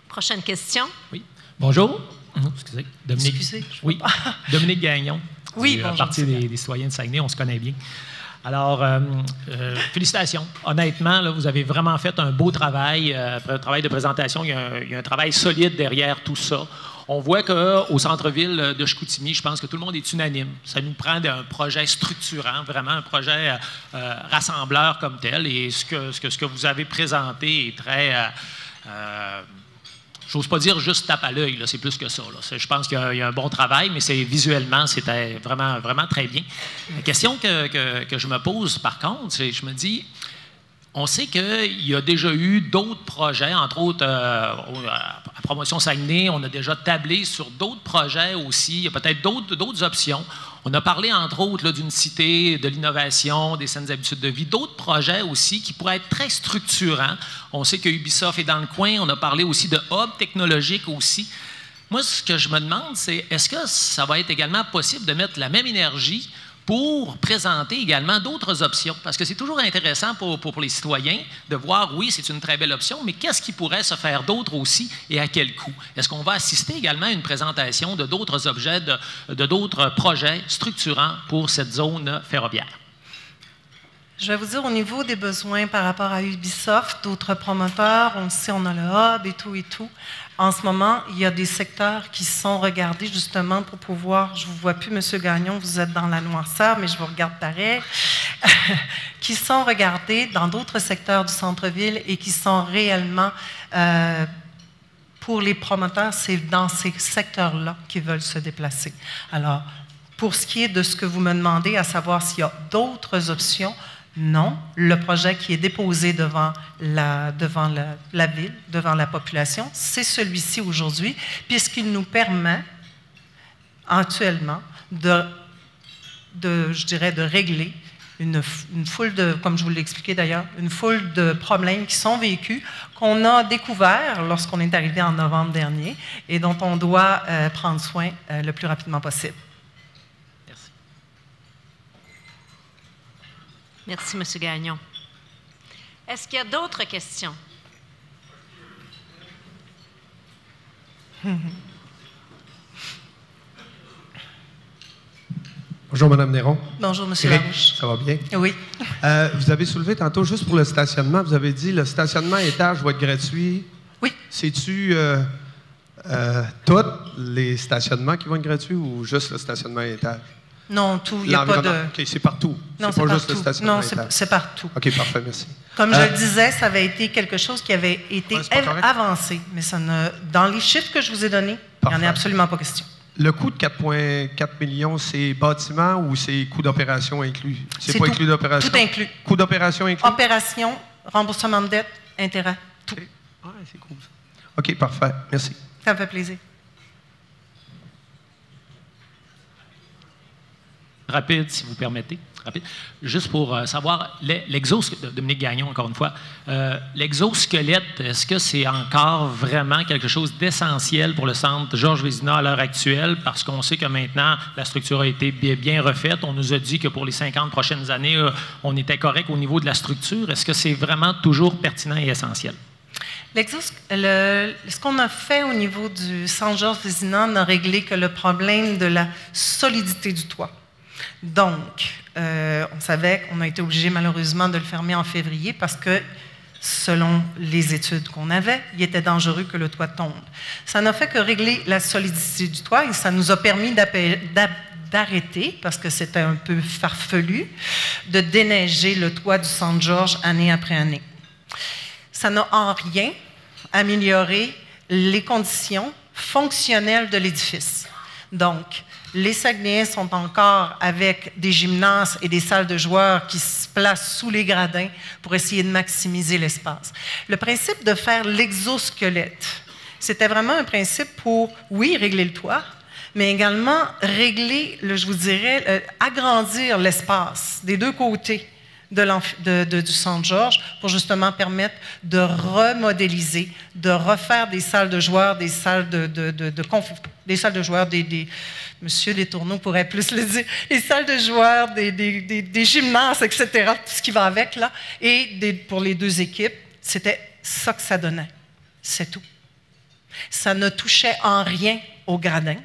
Prochaine question. Oui. Bonjour. Excusez. Dominique. Excusez. Oui. Dominique Gagnon. Oui, du bonjour. Parti des citoyens de Saguenay, on se connaît bien. Alors, félicitations. Honnêtement, là, vous avez vraiment fait un beau travail, un travail de présentation. Il y a un travail solide derrière tout ça. On voit qu'au centre-ville de Chicoutimi, je pense que tout le monde est unanime. Ça nous prend un projet structurant, vraiment un projet rassembleur comme tel. Et ce que vous avez présenté est très... j'ose pas dire juste tape à l'œil, c'est plus que ça. Là. Je pense qu'il y a un bon travail, mais visuellement, c'était vraiment, vraiment très bien. La question que je me pose, par contre, c'est je me dis, on sait qu'il y a déjà eu d'autres projets, entre autres, à Promotion Saguenay, on a déjà tablé sur d'autres projets aussi. Il y a peut-être d'autres options. On a parlé, entre autres, d'une cité, de l'innovation, des saines habitudes de vie, d'autres projets aussi qui pourraient être très structurants. On sait que Ubisoft est dans le coin. On a parlé aussi de hub technologique aussi. Moi, ce que je me demande, c'est est-ce que ça va être également possible de mettre la même énergie pour présenter également d'autres options? Parce que c'est toujours intéressant pour les citoyens de voir, oui, c'est une très belle option, mais qu'est-ce qui pourrait se faire d'autre aussi et à quel coût? Est-ce qu'on va assister également à une présentation de d'autres objets, de d'autres projets structurants pour cette zone ferroviaire? Je vais vous dire, au niveau des besoins par rapport à Ubisoft, d'autres promoteurs, on sait, on a le hub et tout. En ce moment, il y a des secteurs qui sont regardés justement pour pouvoir, je ne vous vois plus, M. Gagnon, vous êtes dans la noirceur, mais je vous regarde pareil, qui sont regardés dans d'autres secteurs du centre-ville et qui sont réellement, pour les promoteurs, c'est dans ces secteurs-là qu'ils veulent se déplacer. Alors, pour ce qui est de ce que vous me demandez, à savoir s'il y a d'autres options, non, le projet qui est déposé devant la ville, devant la population, c'est celui-ci aujourd'hui, puisqu'il nous permet actuellement de régler une foule de, comme je vous l'ai expliqué d'ailleurs, une foule de problèmes qui sont vécus, qu'on a découverts lorsqu'on est arrivé en novembre dernier et dont on doit prendre soin le plus rapidement possible. Merci, M. Gagnon. Est-ce qu'il y a d'autres questions? Bonjour, Mme Néron. Bonjour, M. Éric, Larouche. ça va bien? Oui. Vous avez soulevé tantôt, juste pour le stationnement, vous avez dit le stationnement étage va être gratuit. Oui. C'est-tu tous les stationnements qui vont être gratuits ou juste le stationnement étage? Non, tout, il n'y a pas de... OK, c'est partout. Non, c'est pas partout. juste le stationnement Non, étage. c'est partout. OK, parfait, merci. Comme je le disais, ça avait été quelque chose qui avait été avancé, mais ça dans les chiffres que je vous ai donnés, il n'y en a absolument pas question. Le coût de 4,4 millions, c'est bâtiment ou c'est coût d'opération inclus? C'est pas inclus d'opération? Tout inclus. Coût d'opération inclus? Opération, remboursement de dette, intérêt, tout. Okay. Ouais, c'est cool ça. OK, parfait. Merci. Ça me fait plaisir. Rapide, si vous permettez. rapide. Juste pour savoir, l'exosquelette, Dominique Gagnon, encore une fois, l'exosquelette, est-ce que c'est encore vraiment quelque chose d'essentiel pour le centre Georges Vézina à l'heure actuelle? Parce qu'on sait que maintenant, la structure a été bien refaite. On nous a dit que pour les 50 prochaines années, on était correct au niveau de la structure. Est-ce que c'est vraiment toujours pertinent et essentiel? Ce qu'on a fait au niveau du centre Georges Vézina n'a réglé que le problème de la solidité du toit. Donc, on savait qu'on a été obligé malheureusement de le fermer en février parce que, selon les études qu'on avait, il était dangereux que le toit tombe. Ça n'a fait que régler la solidité du toit et ça nous a permis d'arrêter, parce que c'était un peu farfelu, de déneiger le toit du centre Georges année après année. Ça n'a en rien amélioré les conditions fonctionnelles de l'édifice. Donc, les Saguenayens sont encore avec des gymnases et des salles de joueurs qui se placent sous les gradins pour essayer de maximiser l'espace. Le principe de faire l'exosquelette, c'était vraiment un principe pour, oui, régler le toit, mais également régler, je vous dirais, agrandir l'espace des deux côtés du centre Georges pour justement permettre de remodéliser, de refaire des salles de joueurs, des salles de joueurs, Monsieur Letourneau pourrait plus le dire, des salles de joueurs, des gymnases, etc., tout ce qui va avec, là. Et pour les deux équipes, c'était ça que ça donnait. C'est tout. Ça ne touchait en rien au gradin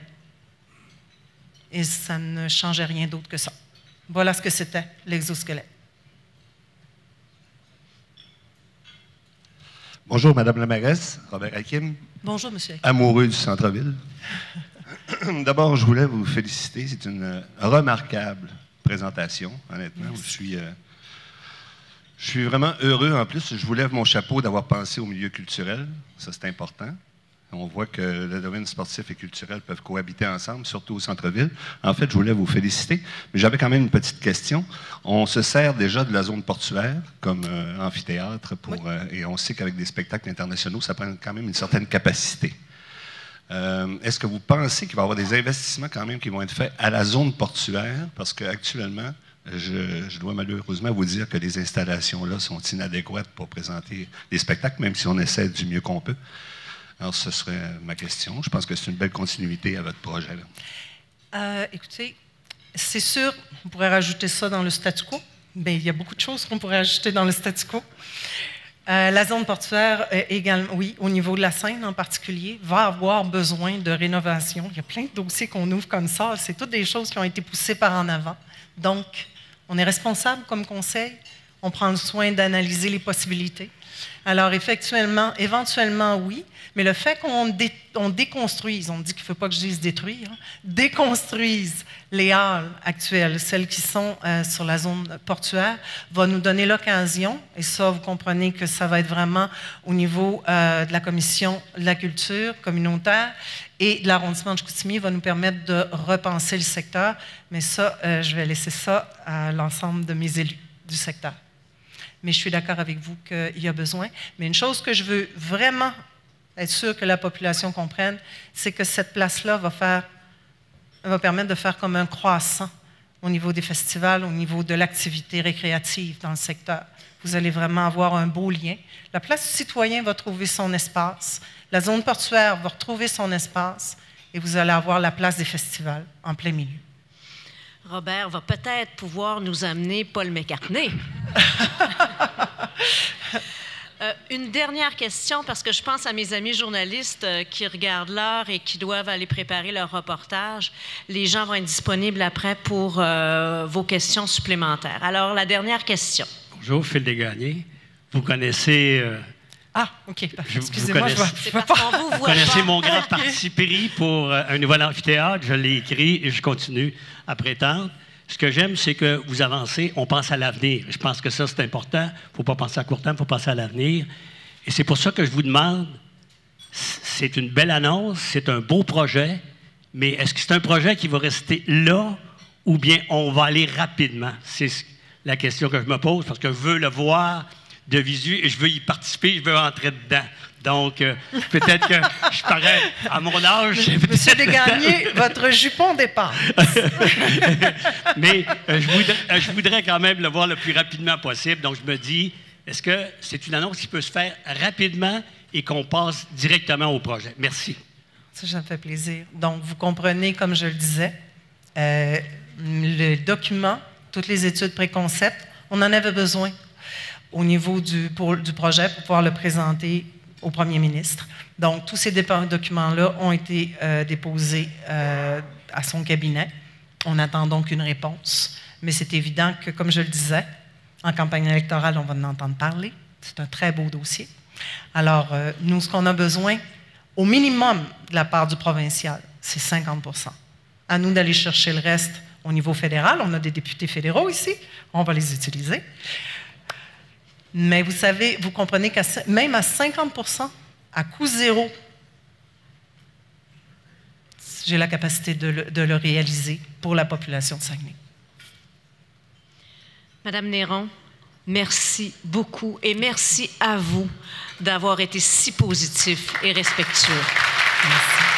et ça ne changeait rien d'autre que ça. Voilà ce que c'était l'exosquelette. Bonjour, Madame la mairesse, Robert Hakim. Bonjour, Monsieur Hakim. Amoureux du centre-ville. D'abord, je voulais vous féliciter. C'est une remarquable présentation, honnêtement. Je suis vraiment heureux. En plus, je vous lève mon chapeau d'avoir pensé au milieu culturel. Ça, c'est important. On voit que le domaine sportif et culturel peuvent cohabiter ensemble, surtout au centre-ville. En fait, je voulais vous féliciter, mais j'avais quand même une petite question. On se sert déjà de la zone portuaire comme amphithéâtre et on sait qu'avec des spectacles internationaux, ça prend quand même une certaine capacité. Est-ce que vous pensez qu'il va y avoir des investissements quand même qui vont être faits à la zone portuaire? Parce qu'actuellement, je dois malheureusement vous dire que les installations là sont inadéquates pour présenter des spectacles, même si on essaie du mieux qu'on peut. Alors, ce serait ma question. Je pense que c'est une belle continuité à votre projet. Écoutez, c'est sûr, on pourrait rajouter ça dans le statu quo. Bien, il y a beaucoup de choses qu'on pourrait ajouter dans le statu quo. La zone portuaire, également, oui, au niveau de la Seine en particulier, va avoir besoin de rénovation. Il y a plein de dossiers qu'on ouvre comme ça. C'est toutes des choses qui ont été poussées par en avant. Donc, on est responsable comme conseil. On prend le soin d'analyser les possibilités. Alors, éventuellement, oui, mais le fait qu'on déconstruise, on dit qu'il ne faut pas que je dise détruire, déconstruise les halles actuelles, celles qui sont sur la zone portuaire, va nous donner l'occasion, et ça, vous comprenez que ça va être vraiment au niveau de la commission de la culture communautaire et de l'arrondissement de Chicoutimi, va nous permettre de repenser le secteur, mais ça, je vais laisser ça à l'ensemble de mes élus du secteur. Mais je suis d'accord avec vous qu'il y a besoin. Mais une chose que je veux vraiment être sûr que la population comprenne, c'est que cette place-là va permettre de faire comme un croissant au niveau des festivals, au niveau de l'activité récréative dans le secteur. Vous allez vraiment avoir un beau lien. La place du citoyen va trouver son espace, la zone portuaire va retrouver son espace et vous allez avoir la place des festivals en plein milieu. Robert va peut-être pouvoir nous amener Paul McCartney. Une dernière question, parce que je pense à mes amis journalistes qui regardent l'heure et qui doivent aller préparer leur reportage. Les gens vont être disponibles après pour vos questions supplémentaires. Alors, la dernière question. Bonjour, Phil Desgagnés. Vous connaissez... OK. Excusez-moi, Vous connaissez mon grand parti pris pour un nouvel amphithéâtre. Je l'ai écrit et je continue à prétendre. Ce que j'aime, c'est que vous avancez, on pense à l'avenir. Je pense que ça, c'est important. Il ne faut pas penser à court terme, il faut penser à l'avenir. Et c'est pour ça que je vous demande, c'est une belle annonce, c'est un beau projet, mais est-ce que c'est un projet qui va rester là ou bien on va aller rapidement? C'est la question que je me pose parce que je veux le voir de visu et je veux y participer, je veux entrer dedans. Donc, peut-être que je parais à mon âge. Monsieur Desgagnés, votre jupon dépasse. Mais je voudrais quand même le voir le plus rapidement possible. Donc, je me dis, est-ce que c'est une annonce qui peut se faire rapidement et qu'on passe directement au projet? Merci. Ça me fait plaisir. Donc, vous comprenez, comme je le disais, le document, toutes les études préconcepts, on en avait besoin au niveau du projet pour pouvoir le présenter au premier ministre. Donc, tous ces documents-là ont été déposés à son cabinet. On attend donc une réponse. Mais c'est évident que, comme je le disais, en campagne électorale, on va en entendre parler. C'est un très beau dossier. Alors, nous, ce qu'on a besoin, au minimum de la part du provincial, c'est 50 %. À nous d'aller chercher le reste au niveau fédéral. On a des députés fédéraux ici. On va les utiliser. Mais vous savez, vous comprenez que même à 50 %, à coût zéro, j'ai la capacité de le réaliser pour la population de Saguenay. Madame Néron, merci beaucoup et merci à vous d'avoir été si positif et respectueux. Merci.